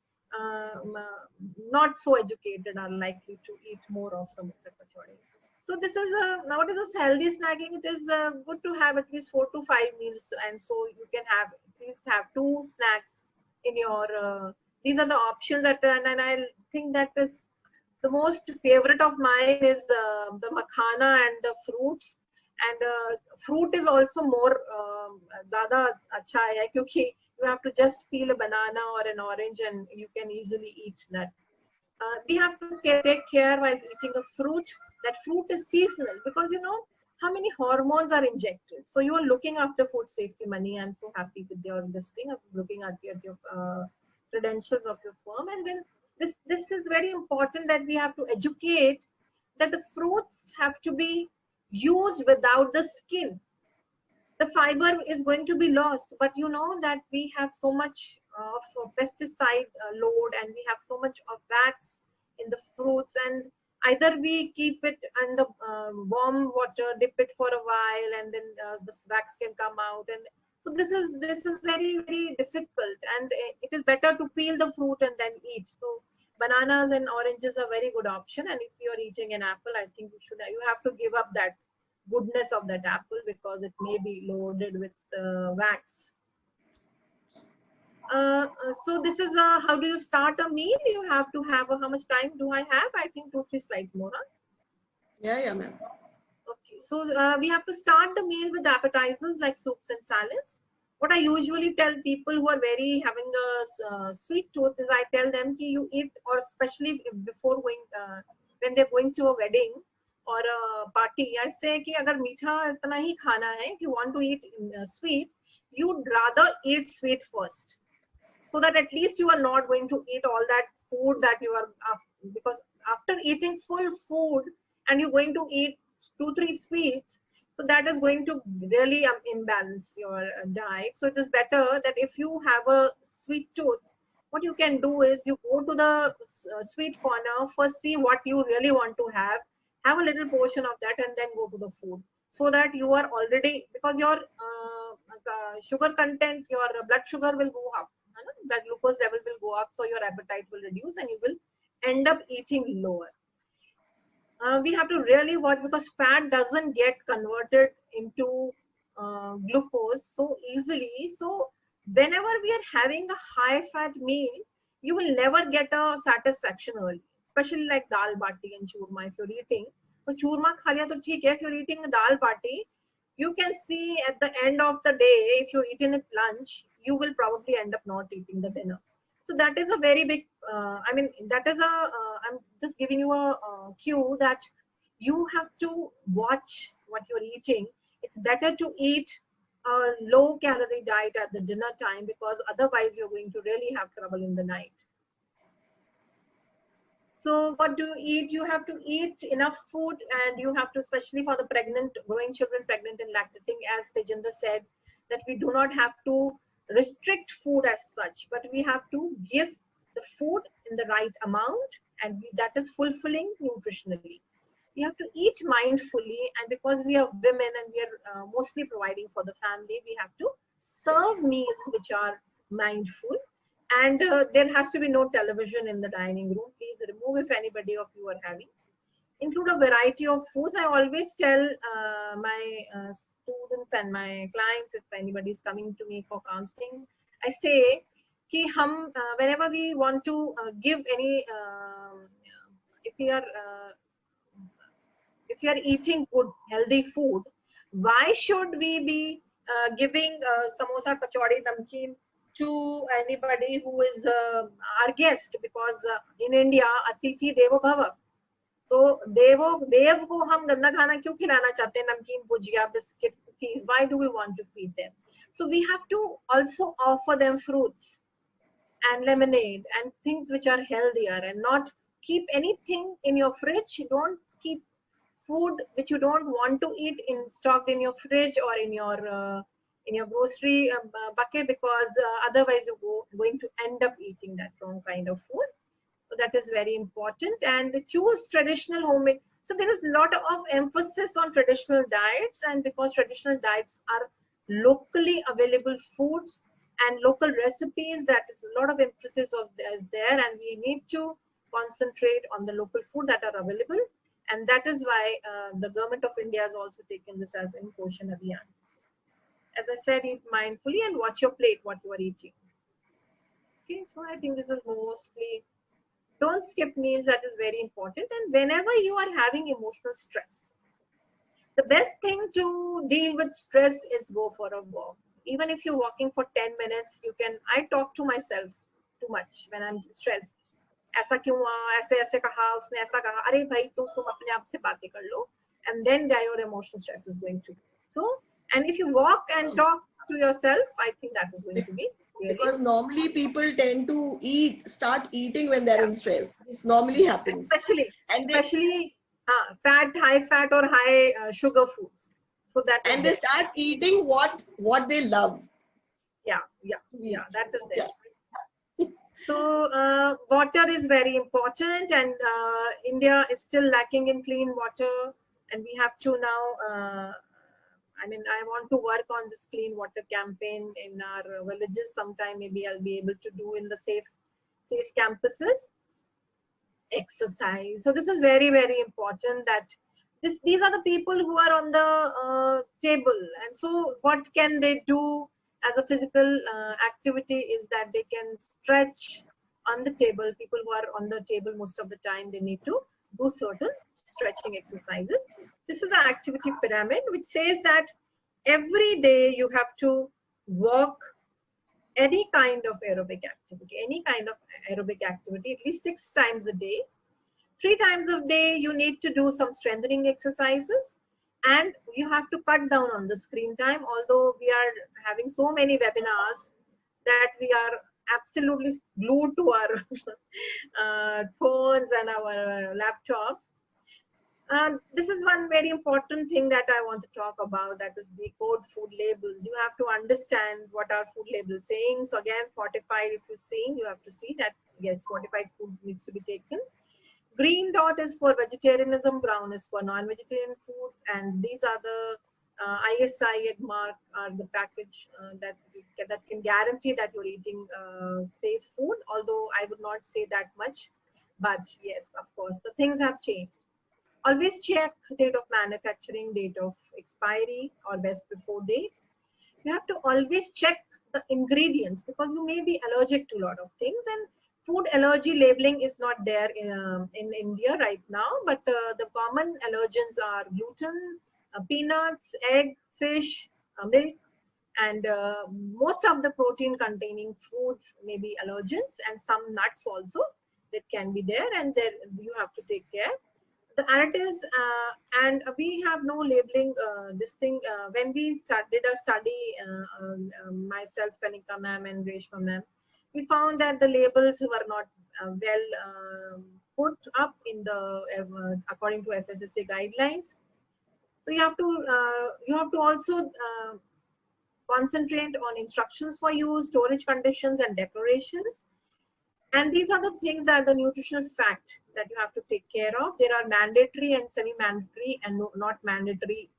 not so educated are likely to eat more of samosa kachori. So this is what is this healthy snacking? It is good to have at least 4 to 5 meals, and so you can have at least have 2 snacks in your. These are the options that, and I think that is the most favorite of mine is the makhana and the fruits. And fruit is also more ज़्यादा अच्छा है, क्योंकि you have to just peel a banana or an orange and you can easily eat that. We have to take care while eating a fruit. That fruit is seasonal, because you know how many hormones are injected. So you are looking after food safety money. I'm so happy with your this thing. I was looking at your credentials of your firm, and then this is very important that we have to educate that the fruits have to be used without the skin. The fiber is going to be lost, but you know that we have so much of pesticide load, and we have so much of wax in the fruits, and either we keep it in the warm water, dip it for a while, and then this wax can come out. And so this is very, very difficult, and it is better to peel the fruit and then eat. So bananas and oranges are very good option, and if you are eating an apple, I think you have to give up that goodness of that apple, because it may be loaded with wax. So this is how do you start a meal? You have to have how much time do I have? I think 2-3 slides more. Huh? Yeah, ma'am. Okay, so we have to start the meal with appetizers like soups and salads. What I usually tell people who are very having a sweet tooth is I tell them ki you eat, or especially before going when they're going to a wedding or a party, I say कि अगर मीठा इतना ही खाना है, if you want to eat sweet, you'd rather eat sweet first, so that at least you are not going to eat all that food that you are, because after eating full food and you're going to eat 2-3 sweets, so that is going to really imbalance your diet. So it is better that if you have a sweet tooth, what you can do is you go to the sweet corner, first see what you really want to have a little portion of that, and then go to the food, so that you are already, because your sugar content, your blood sugar will go up, blood glucose level will go up, so your appetite will reduce and you will end up eating lower. We have to really watch, because fat doesn't get converted into glucose so easily. So whenever we are having a high fat meal, you will never get a satisfaction early, especially like dal bati and churma. If you're eating, so churma kha liya to theek hai. If you're eating a dal bati, you can see at the end of the day, if you're eating at lunch, you will probably end up not eating the dinner. So that is a very big, I mean, that is I'm just giving you a cue that you have to watch what you're eating. It's better to eat a low calorie diet at the dinner time, because otherwise you're going to really have trouble in the night. So what do you eat? You have to eat enough food, and you have to, especially for the growing children, pregnant and lactating, as Tejinder said, that we do not have to restrict food as such, but we have to give the food in the right amount, and that is fulfilling nutritionally. We have to eat mindfully, and because we are women and we are mostly providing for the family, we have to serve meals which are mindful. And there has to be no television in the dining room. Please remove if anybody of you are having. Include a variety of foods. I always tell my and my clients, if anybody is coming to me for counseling, I say कि हम whenever we want to give any if we are eating good healthy food, why should we be giving samosa, kachori, namkeen to anybody who is our guest? Because in India, atithi devo bhava. तो देव को हम गंदा खाना क्यों खिलाना चाहते हैं? नमकीन, भुजिया, biscuit, cookies. Why do we want to feed them? So we have to also offer them fruits and lemonade and things which are healthier, and not keep anything in your fridge. Don't keep food which you don't want to eat stocked in your fridge or in your grocery bucket, because otherwise you're going to end up eating that wrong kind of food. So that is very important. And choose traditional homemade. So there is a lot of emphasis on traditional diets, and because traditional diets are locally available foods and local recipes, that is a lot of emphasis is there, and we need to concentrate on the local food that are available. And that is why the government of India has also taken this as an Poshan Abhiyan. As I said, eat mindfully and watch your plate, what you are eating. Okay, so I think this is mostly, don't skip meals, that is very important. And whenever you are having emotional stress, the best thing to deal with stress is go for a walk. Even if you're walking for 10 minutes, you can, I talk to myself too much when I'm stressed. ऐसा क्यों हुआ, ऐसे ऐसे कहा, उसने ऐसा कहा, अरे भाई तुम अपने आप से बातें कर लो, and then your emotional stress is going to. So, and if you walk and talk to yourself, I think that is going to be really. Because normally people tend to start eating when they're in stress. This normally happens. Especially high fat or high sugar foods. So that. And they start eating what they love. Yeah, that is there. Yeah. So water is very important, and India is still lacking in clean water, and we have to now. I mean, I want to work on this clean water campaign in our villages. Sometime maybe I'll be able to do in the safe campuses. Exercise. So this is very, very important. That these are the people who are on the table, and so what can they do as a physical activity is that they can stretch on the table. People who are on the table most of the time, they need to do certain stretching exercises. This is the activity pyramid, which says that every day you have to walk any kind of aerobic activity, at least 6 times a day. 3 times a day, you need to do some strengthening exercises, and you have to cut down on the screen time. Although we are having so many webinars that we are absolutely glued to our phones and our laptops. This is one very important thing that I want to talk about, that is decode food labels. You have to understand what are food labels saying. So again, fortified, if you're seeing, you have to see that yes, fortified food needs to be taken. Green dot is for vegetarianism, brown is for non-vegetarian food, and these are the ISI egg mark are the package that can guarantee that you're eating safe food. Although I would not say that much, but yes, of course, the things have changed. Always check date of manufacturing, date of expiry, or best before date. You have to always check the ingredients, because you may be allergic to a lot of things, and food allergy labeling is not there in India right now, but the common allergens are gluten, peanuts, egg, fish, milk, and most of the protein containing foods may be allergens, and some nuts also that can be there, and there you have to take care. The additives, and we have no labeling this thing. When we did a study, myself, Kanika ma'am and Reshma ma'am, we found that the labels were not well put up in the according to FSSAI guidelines. So you have to also concentrate on instructions for use, storage conditions, and declarations. And these are the things that the nutritional fact that you have to take care of. There are mandatory and semi-mandatory and not mandatory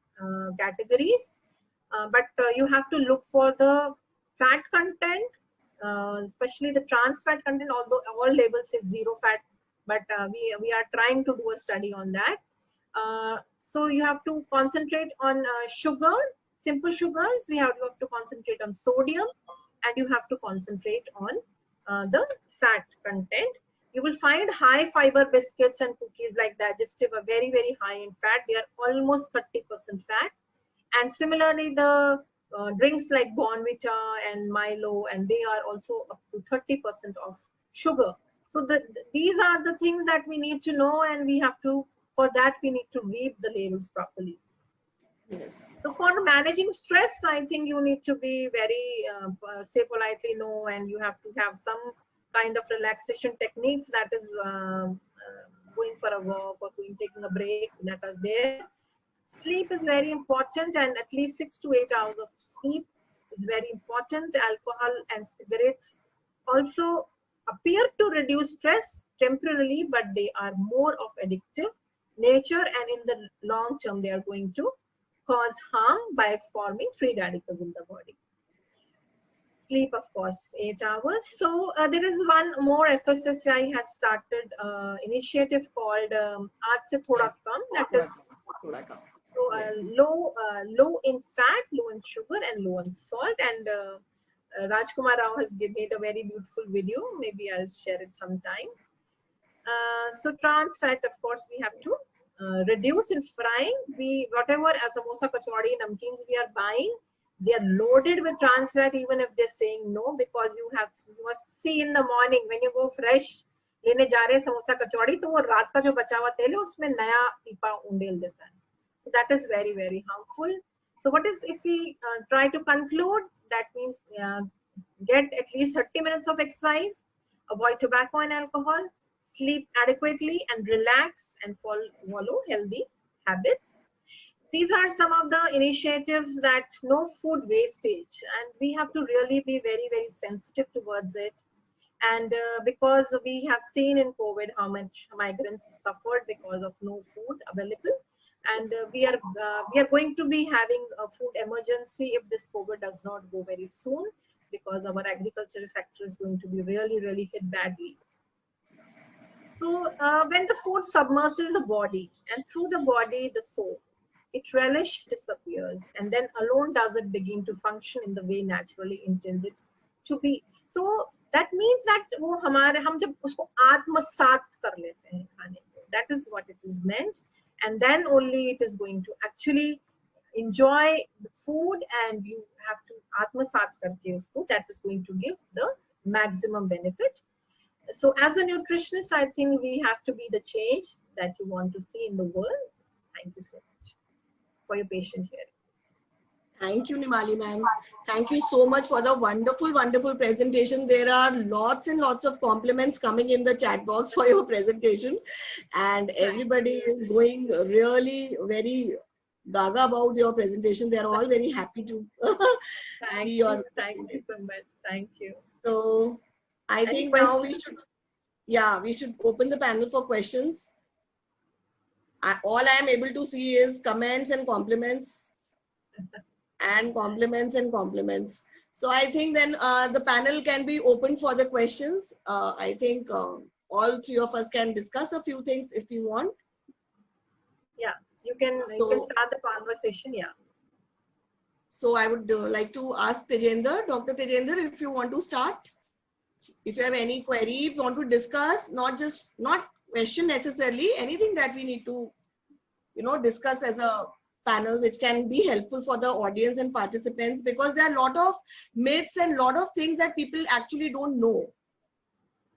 categories. But you have to look for the fat content, especially the trans fat content, although all labels say 0 fat, but we are trying to do a study on that. So you have to concentrate on sugar, simple sugars, we have to concentrate on sodium, and you have to concentrate on the fat content. You will find high fiber biscuits and cookies like digestive are very, very high in fat. They are almost 30% fat. And similarly, the drinks like Bonvita and Milo, and they are also up to 30% of sugar. So these are the things that we need to know, and we have to, for that, we need to read the labels properly. Yes. So for managing stress, I think you need to be very, say politely no, and you have to have some kind of relaxation techniques, that is going for a walk or taking a break, that are there. Sleep is very important, and at least 6 to 8 hours of sleep is very important. Alcohol and cigarettes also appear to reduce stress temporarily, but they are more of addictive nature, and in the long term they are going to cause harm by forming free radicals in the body. Sleep, of course, 8 hours. So there is one more FSSAI has started initiative called Aaj Se Thoda Kam, that is so, low in fat, low in sugar, and low in salt. And Rajkumar Rao has made a very beautiful video. Maybe I'll share it sometime. So trans fat, of course, we have to reduce in frying. Whatever samosa, kachori, namkeens we are buying, they are loaded with trans fat, even if they're saying no, because you must see in the morning when you go fresh लेने जा रहे समोसा कचौड़ी, तो वो रात का जो बचा हुआ तेल है उसमें नया पीपा उंडेल देता है. So that is very, very harmful. So what is, if we try to conclude, that means get at least 30 minutes of exercise, avoid tobacco and alcohol, sleep adequately, and relax, and follow healthy habits. These are some of the initiatives that no food wastage, and we have to really be very, very sensitive towards it. And because we have seen in COVID how much migrants suffered because of no food available, and we are going to be having a food emergency if this COVID does not go very soon, because our agriculture sector is going to be really, really hit badly. So when the food submerges the body, and through the body the soul, its relish disappears, and then alone does it begin to function in the way naturally intended to be. So that means that वो हमारे हम जब उसको आत्मसात कर लेते हैं खाने को, that is what it is meant, and then only it is going to actually enjoy the food, and you have to आत्मसात करके उसको, that is going to give the maximum benefit. So as a nutritionist, I think we have to be the change that you want to see in the world. Thank you so much for your patient hearing. Thank you, Nimali ma'am. Thank you so much for the wonderful, wonderful presentation. There are lots and lots of compliments coming in the chat box for your presentation, and everybody is going really very gaga about your presentation. They are all very happy to Thank see you. your. Thank you so much. Thank you. So I Any think now questions? we should open the panel for questions. All I am able to see is comments and compliments. And compliments and compliments. So I think then the panel can be open for the questions. I think all three of us can discuss a few things if you want. Yeah, you can start the conversation. Yeah. So I would like to ask Tejendra, Dr. Tejendra, if you want to start. If you have any query, if you want to discuss, not question necessarily, anything that we need to, discuss as a panel, which can be helpful for the audience and participants, because there are a lot of myths and a lot of things that people actually don't know,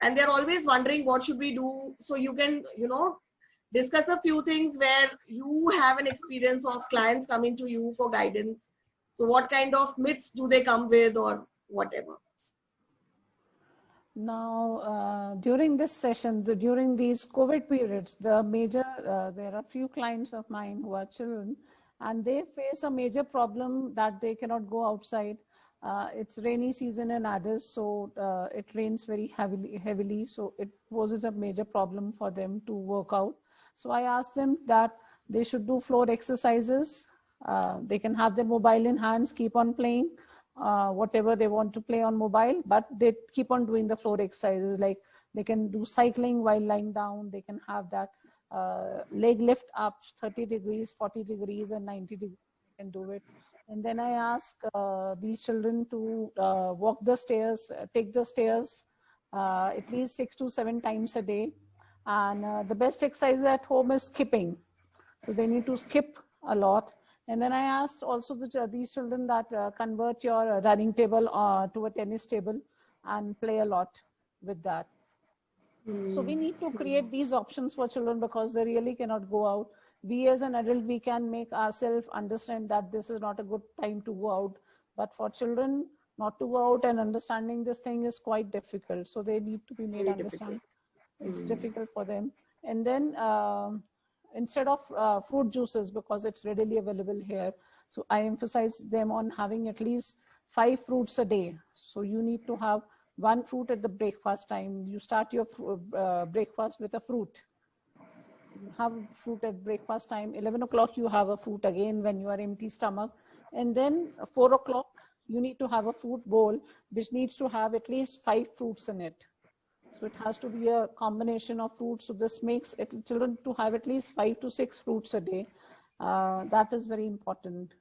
and they're always wondering what should we do. So you can discuss a few things where you have an experience of clients coming to you for guidance. So what kind of myths do they come with, or whatever? Now, during this session, during these COVID periods, there are a few clients of mine who are children, and they face a major problem that they cannot go outside. It's rainy season in Addis, so it rains very heavily, so it poses a major problem for them to work out. So I asked them that they should do floor exercises. They can have their mobile in hands, keep on playing whatever they want to play on mobile, but they keep on doing the floor exercises. Like they can do cycling while lying down. They can have that leg lift up 30 degrees, 40 degrees, and 90 degrees. can do it. And then I ask these children to walk the stairs, take the stairs at least 6 to 7 times a day. And the best exercise at home is skipping. So they need to skip a lot. And then I asked also these children that convert your running table to a tennis table and play a lot with that. So we need to create these options for children because they really cannot go out. We as an adult, we can make ourselves understand that this is not a good time to go out. But for children, not to go out and understanding this thing is quite difficult. So they need to be made understand. It's difficult for them. And then instead of fruit juices, because it's readily available here, so I emphasize them on having at least 5 fruits a day. So you need to have 1 fruit at the breakfast time. You start your breakfast with a fruit. You have fruit at breakfast time. 11 o'clock, you have a fruit again when you are empty stomach. And then 4 o'clock, you need to have a fruit bowl, which needs to have at least 5 fruits in it. So it has to be a combination of fruits. So this makes children to have at least 5 to 6 fruits a day. That is very important.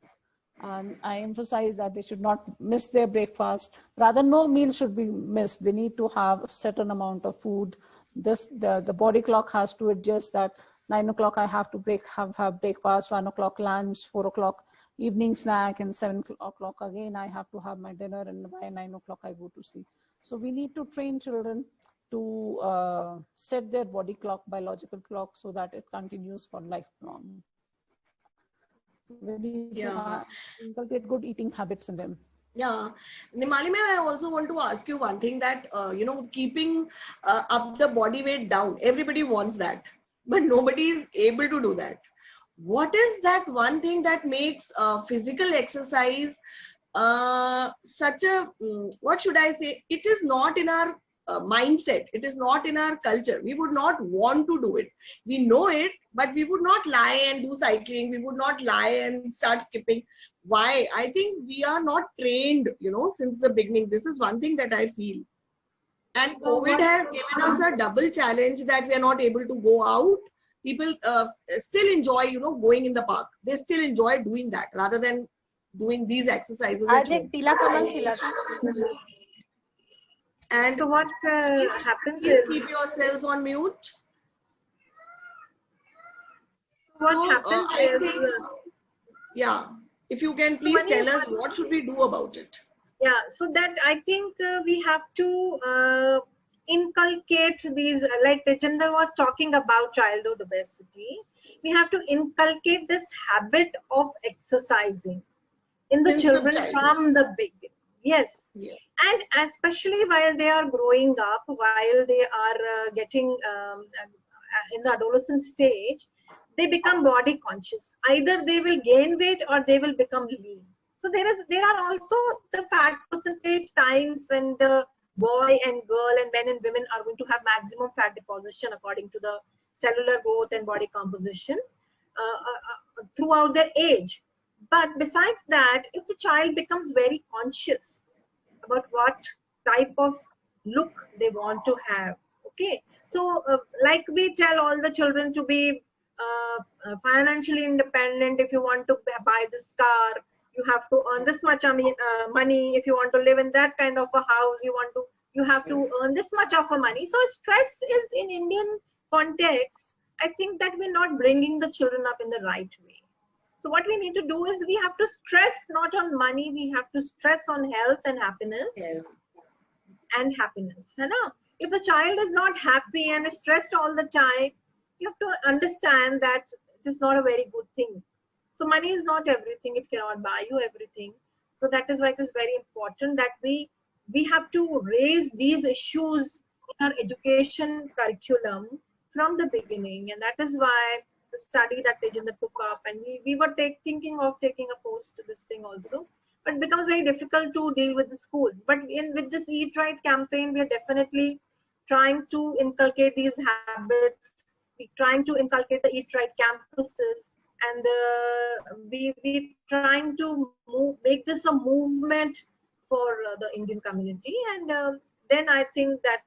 And I emphasize that they should not miss their breakfast. Rather, no meal should be missed. They need to have a certain amount of food. The body clock has to adjust that 9 o'clock I have to have breakfast, 1 o'clock lunch, 4 o'clock evening snack, and 7 o'clock again I have to have my dinner, and by 9 o'clock I go to sleep. So we need to train children to set their body clock, biological clock, so that it continues for lifelong. We need to inculcate good eating habits in them. Yeah, Nimali, I also want to ask you one thing that, keeping up the body weight down, everybody wants that, but nobody is able to do that. What is that one thing that makes physical exercise such a, what should I say? It is not in our mindset. It is not in our culture. We would not want to do it. We know it, but we would not lie and do cycling. We would not lie and start skipping. Why? I think we are not trained, since the beginning. This is one thing that I feel. And COVID has given us a double challenge that we are not able to go out. People still enjoy, going in the park. They still enjoy doing that rather than doing these exercises at home. And so what happens please is, keep yourselves on mute. what happens I is, think, if you can please tell us what should we do about it. Yeah, so that I think we have to inculcate these, like Tejinder was talking about childhood obesity. We have to inculcate this habit of exercising in the children from the beginning. Yes. And especially while they are growing up, while they are getting in the adolescent stage, they become body conscious. Either they will gain weight or they will become lean. So there are also the fat percentage times when the boy and girl and men and women are going to have maximum fat deposition according to the cellular growth and body composition throughout their age. But besides that, if the child becomes very conscious about what type of look they want to have, okay, so like we tell all the children to be financially independent. If you want to buy this car, you have to earn this much money. If you want to live in that kind of a house, you have to earn this much of a money. So stress is, in Indian context, I think that we're not bringing the children up in the right way. So what we need to do is we have to stress not on money, we have to stress on health and happiness. If the child is not happy and is stressed all the time, you have to understand that it is not a very good thing. So money is not everything, it cannot buy you everything. So that is why it is very important that we have to raise these issues in our education curriculum from the beginning. And that is why the study that Tejinder took up, and we were thinking of taking a post to this thing also, but it becomes very difficult to deal with the schools. But with this Eat Right campaign, we are definitely trying to inculcate these habits. We're trying to inculcate the Eat Right campuses, and we trying to make this a movement for the Indian community. And then I think that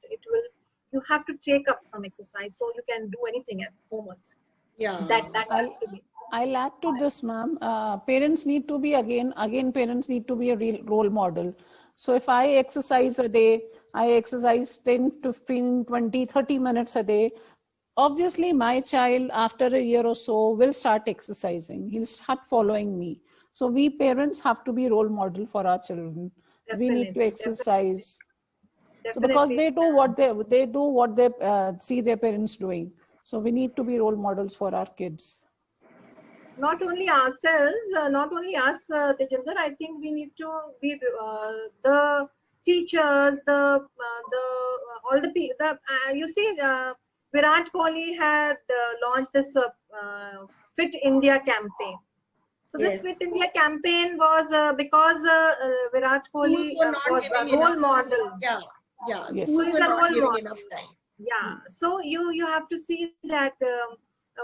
you have to take up some exercise, so you can do anything at home also. Yeah, that has to be. I'll add to this, ma'am. Parents need to be parents need to be a real role model. So if I exercise a day, I exercise 10, 15, 20, 30 minutes a day. Obviously, my child after a year or so will start exercising. He'll start following me. So we parents have to be role model for our children. We need to Definitely, exercise. So definitely. because they do what they see their parents doing. So we need to be role models for our kids. Not only ourselves, not only us, Tejinder, I think we need to be the teachers, all the people. You see, Virat Kohli had launched this Fit India campaign. So this Yes. Fit India campaign was because Virat Kohli Schools were not was a giving role enough. model. Yeah, yeah. Yes. Schools He's were a not role giving model. enough time. Yeah, so you have to see that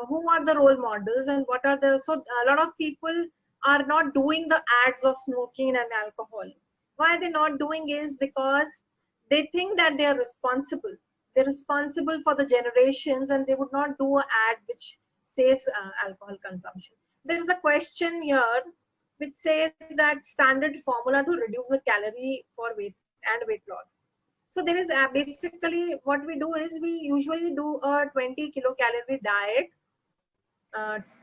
who are the role models and what are the, so a lot of people are not doing the ads of smoking and alcohol. Why they're not doing is because they think that they are responsible. They're responsible for the generations, and they would not do an ad which says alcohol consumption. There is a question here which says that standard formula to reduce the calorie for weight and weight loss. So there is basically what we do is we usually do a 20 kilocalorie diet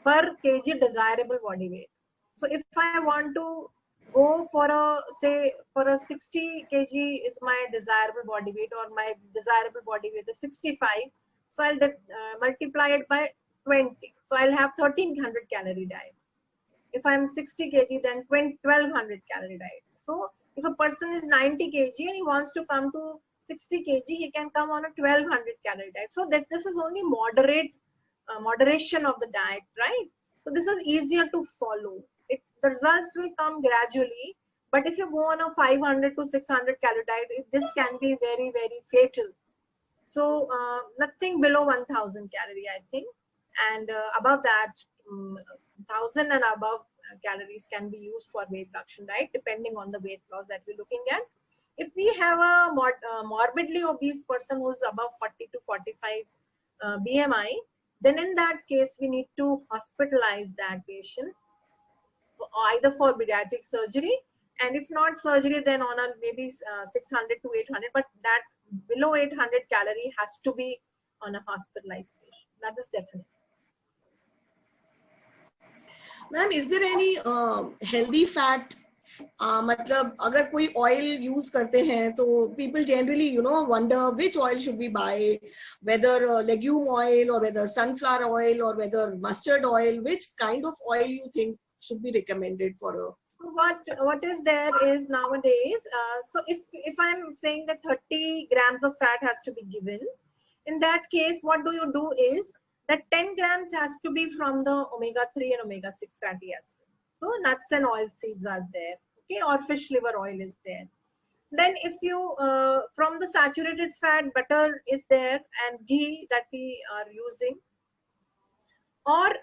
per kg desirable body weight. So if I want to go for a, say for a 60 kg is my desirable body weight, or my desirable body weight is 65, so I'll multiply it by 20. So I'll have 1300 calorie diet. If I'm 60 kg, then 1200 calorie diet. So if a person is 90 kg and he wants to come to 60 kg, he can come on a 1200 calorie diet. So that this is only moderation of the diet, right? So this is easier to follow. The results will come gradually, but if you go on a 500 to 600 calorie diet, this can be very, very fatal. So nothing below 1000 calorie, I think, and above that, 1000 and above calories can be used for weight reduction diet, depending on the weight loss that we're looking at. If we have a morbidly obese person who's above 40 to 45 BMI, then in that case we need to hospitalize that patient either for bariatric surgery, and if not surgery, then on a maybe 600 to 800, but that below 800 calorie has to be on a hospitalized patient. That is definite. Ma'am, is there any healthy fat? मतलब अगर कोई oil use करते हैं तो people generally wonder which oil should we buy, whether legume oil or whether sunflower oil or whether mustard oil. Which kind of oil you think should be recommended for a? What is there is nowadays, so if I'm saying that 30 grams of fat has to be given, in that case what do you do is that 10 grams has to be from the omega-3 and omega-6 fatty acids. So nuts and oil seeds are there, okay, or fish liver oil is there. Then if you from the saturated fat, butter is there, and ghee that we are using, or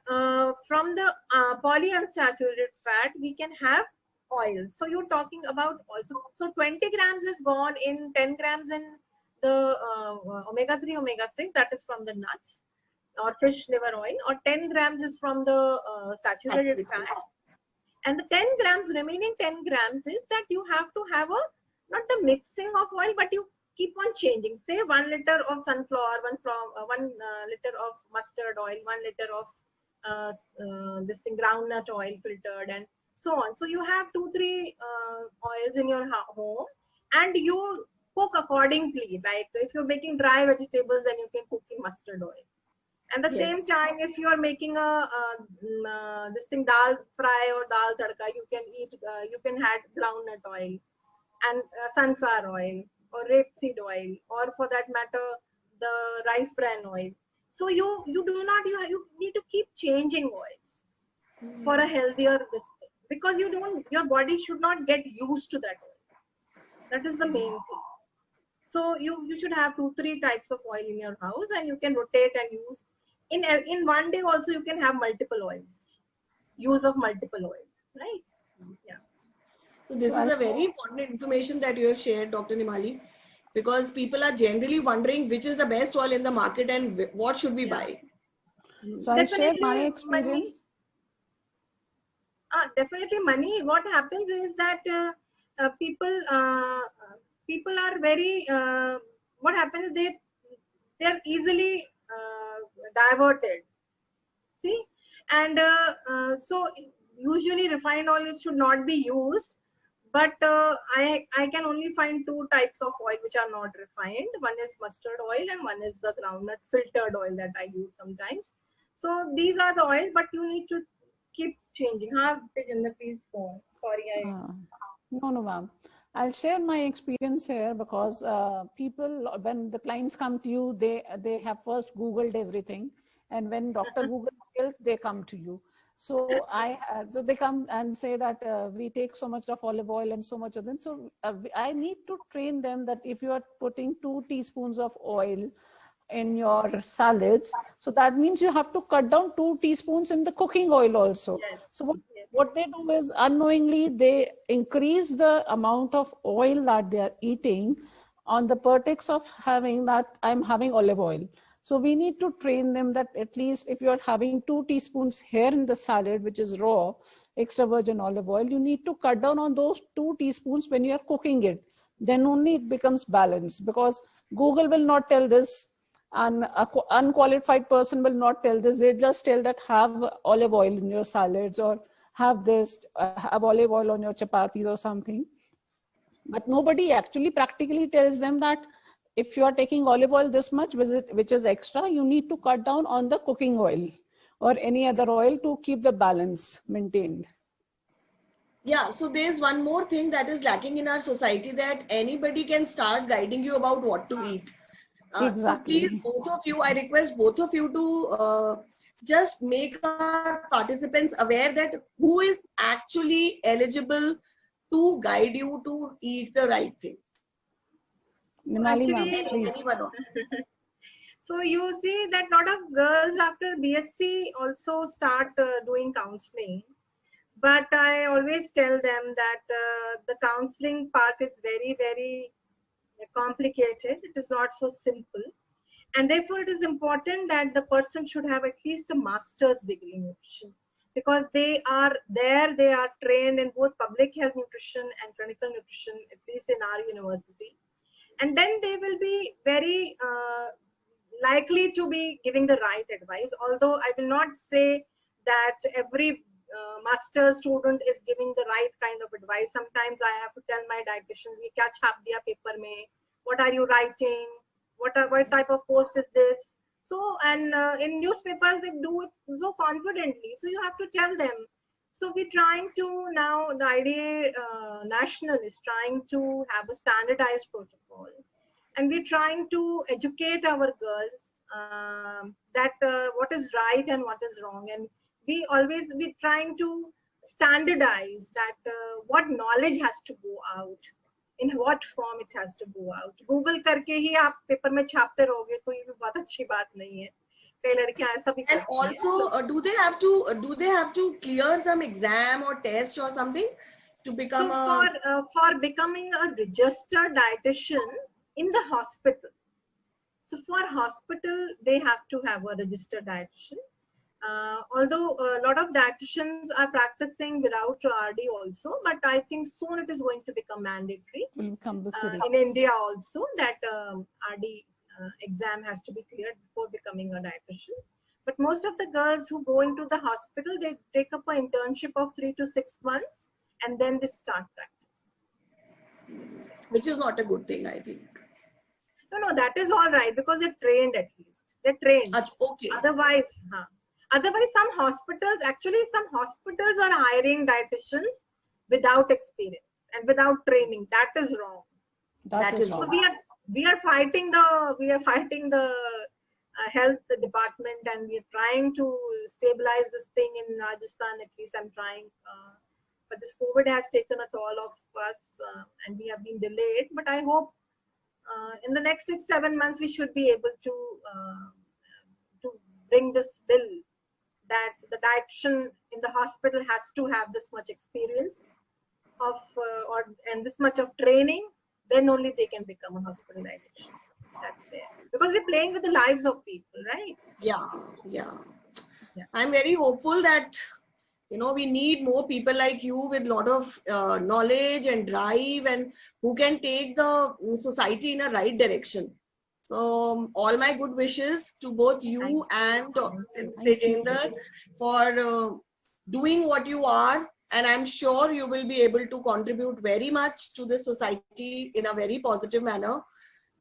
from the polyunsaturated fat we can have oil. So you're talking about oil. So 20 grams is gone in 10 grams in the omega-3, omega-6, that is from the nuts or fish liver oil, or 10 grams is from the saturated fat. And the 10 grams, remaining 10 grams is that you have to have a, not the mixing of oil, but you keep on changing. Say 1 liter of sunflower, 1 liter of mustard oil, 1 liter of this thing, groundnut oil filtered, and so on. So you have 2-3 oils in your home, and you cook accordingly. Like if you're making dry vegetables, then you can cook in mustard oil. And the same time, if you are making a this thing dal fry or dal tadka, you can eat, you can add groundnut oil and sunflower oil or rapeseed oil, or for that matter, the rice bran oil. So you need to keep changing oils for a healthier this thing, because your body should not get used to that oil. That is the main thing. So you should have 2-3 types of oil in your house, and you can rotate and use. In one day also you can have multiple oils, use of multiple oils, right? Yeah. So this is a very important information that you have shared, Dr. Nimali, because people are generally wondering which is the best oil in the market and what should we buy. So I'll share my experience. Definitely money. What happens is that people are very what happens, they're easily diverted. See, and so usually refined oil should not be used, but I can only find two types of oil which are not refined. One is mustard oil and one is the groundnut filtered oil that I use sometimes. So these are the oils, but you need to keep changing. Tejinder, please go on. Sorry, No, ma'am. I'll share my experience here because people, when the clients come to you, they have first Googled everything, and when Dr. Google helps, they come to you. So so they come and say that we take so much of olive oil and so much of it. So I need to train them that if you are putting 2 teaspoons of oil in your salads, so that means you have to cut down 2 teaspoons in the cooking oil also. Yes. So what they do is unknowingly they increase the amount of oil that they are eating on the pretext of having that I'm having olive oil. So we need to train them that at least if you're having 2 teaspoons here in the salad, which is raw, extra virgin olive oil, you need to cut down on those 2 teaspoons when you're cooking it. Then only it becomes balanced, because Google will not tell this, and an unqualified person will not tell this. They just tell that have olive oil in your salads, or have this, have olive oil on your chapatis or something. But nobody actually practically tells them that if you are taking olive oil this much, which is extra, you need to cut down on the cooking oil or any other oil to keep the balance maintained. Yeah, so there's one more thing that is lacking in our society, that anybody can start guiding you about what to eat. Exactly. So please, both of you, I request both of you to just make our participants aware that who is actually eligible to guide you to eat the right thing. Nimali ma'am, Actually, please. Anyone of so you see that lot of girls after BSc also start doing counseling. But I always tell them that the counseling part is very, very complicated. It is not so simple. And therefore, it is important that the person should have at least a master's degree in nutrition, because they are there, they are trained in both public health nutrition and clinical nutrition, at least in our university. And then they will be very likely to be giving the right advice. Although I will not say that every master's student is giving the right kind of advice. Sometimes I have to tell my dietitians, "Ye kya chhap diya paper mein? What are you writing? What type of post is this?" So, and in newspapers they do it so confidently. So you have to tell them. So we're trying to now, the IDA National is trying to have a standardized protocol, and we're trying to educate our girls that what is right and what is wrong. And we're trying to standardize that what knowledge has to go out, in what form it has to go out. Google करके ही आप paper में छापते रहोगे तो ये भी बहुत अच्छी बात नहीं है. कई लड़कियां ऐसा भी And करती हैं. also, do they have to clear some exam or test or something to become So for becoming a registered dietitian in the hospital, so for hospital they have to have a registered dietitian. Although a lot of dietitians are practicing without RD also, but I think soon it is going to become mandatory in India also, that RD exam has to be cleared before becoming a dietitian. But most of the girls who go into the hospital, they take up an internship of 3 to 6 months and then they start practice. which is not a good thing, I think. No, that is all right, because they're trained at least. They're trained. Okay. Otherwise, some hospitals are hiring dietitians without experience and without training. That is wrong. That is wrong. So we are fighting the health department, and we are trying to stabilize this thing in Rajasthan. At least I'm trying. But this COVID has taken a toll of us, and we have been delayed. But I hope in the next 6-7 months we should be able to bring this bill, that the dietitian in the hospital has to have this much experience of and this much of training. Then only they can become a hospital dietitian. That's there, because we're playing with the lives of people, right? Yeah. I'm very hopeful that You know, we need more people like you with a lot of knowledge and drive, and who can take the society in a right direction. So all my good wishes to both you and Tejendra for doing what you are. And I'm sure you will be able to contribute very much to the society in a very positive manner.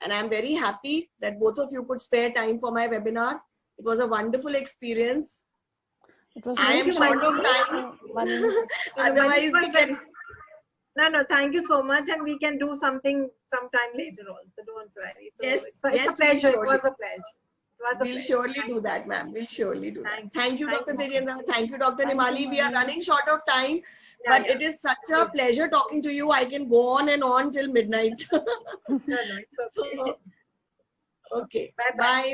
And I'm very happy that both of you could spare time for my webinar. It was a wonderful experience. It was I very am short of time. Otherwise, we can. No, thank you so much, and we can do something sometime later also. Don't worry. So Yes, it's yes, a pleasure. we'll It was a pleasure. It was a We'll pleasure. surely Thank do you. that, ma'am. We'll surely do that. Thank Thank you, Thank Dr. you. Tejendra. Thank you, Dr. Thank you, Nimali. We are Nimali. running short of time, Yeah, but yeah. it is such a pleasure talking to you. I can go on and on till midnight. No, it's okay. Okay. Bye-bye. Bye.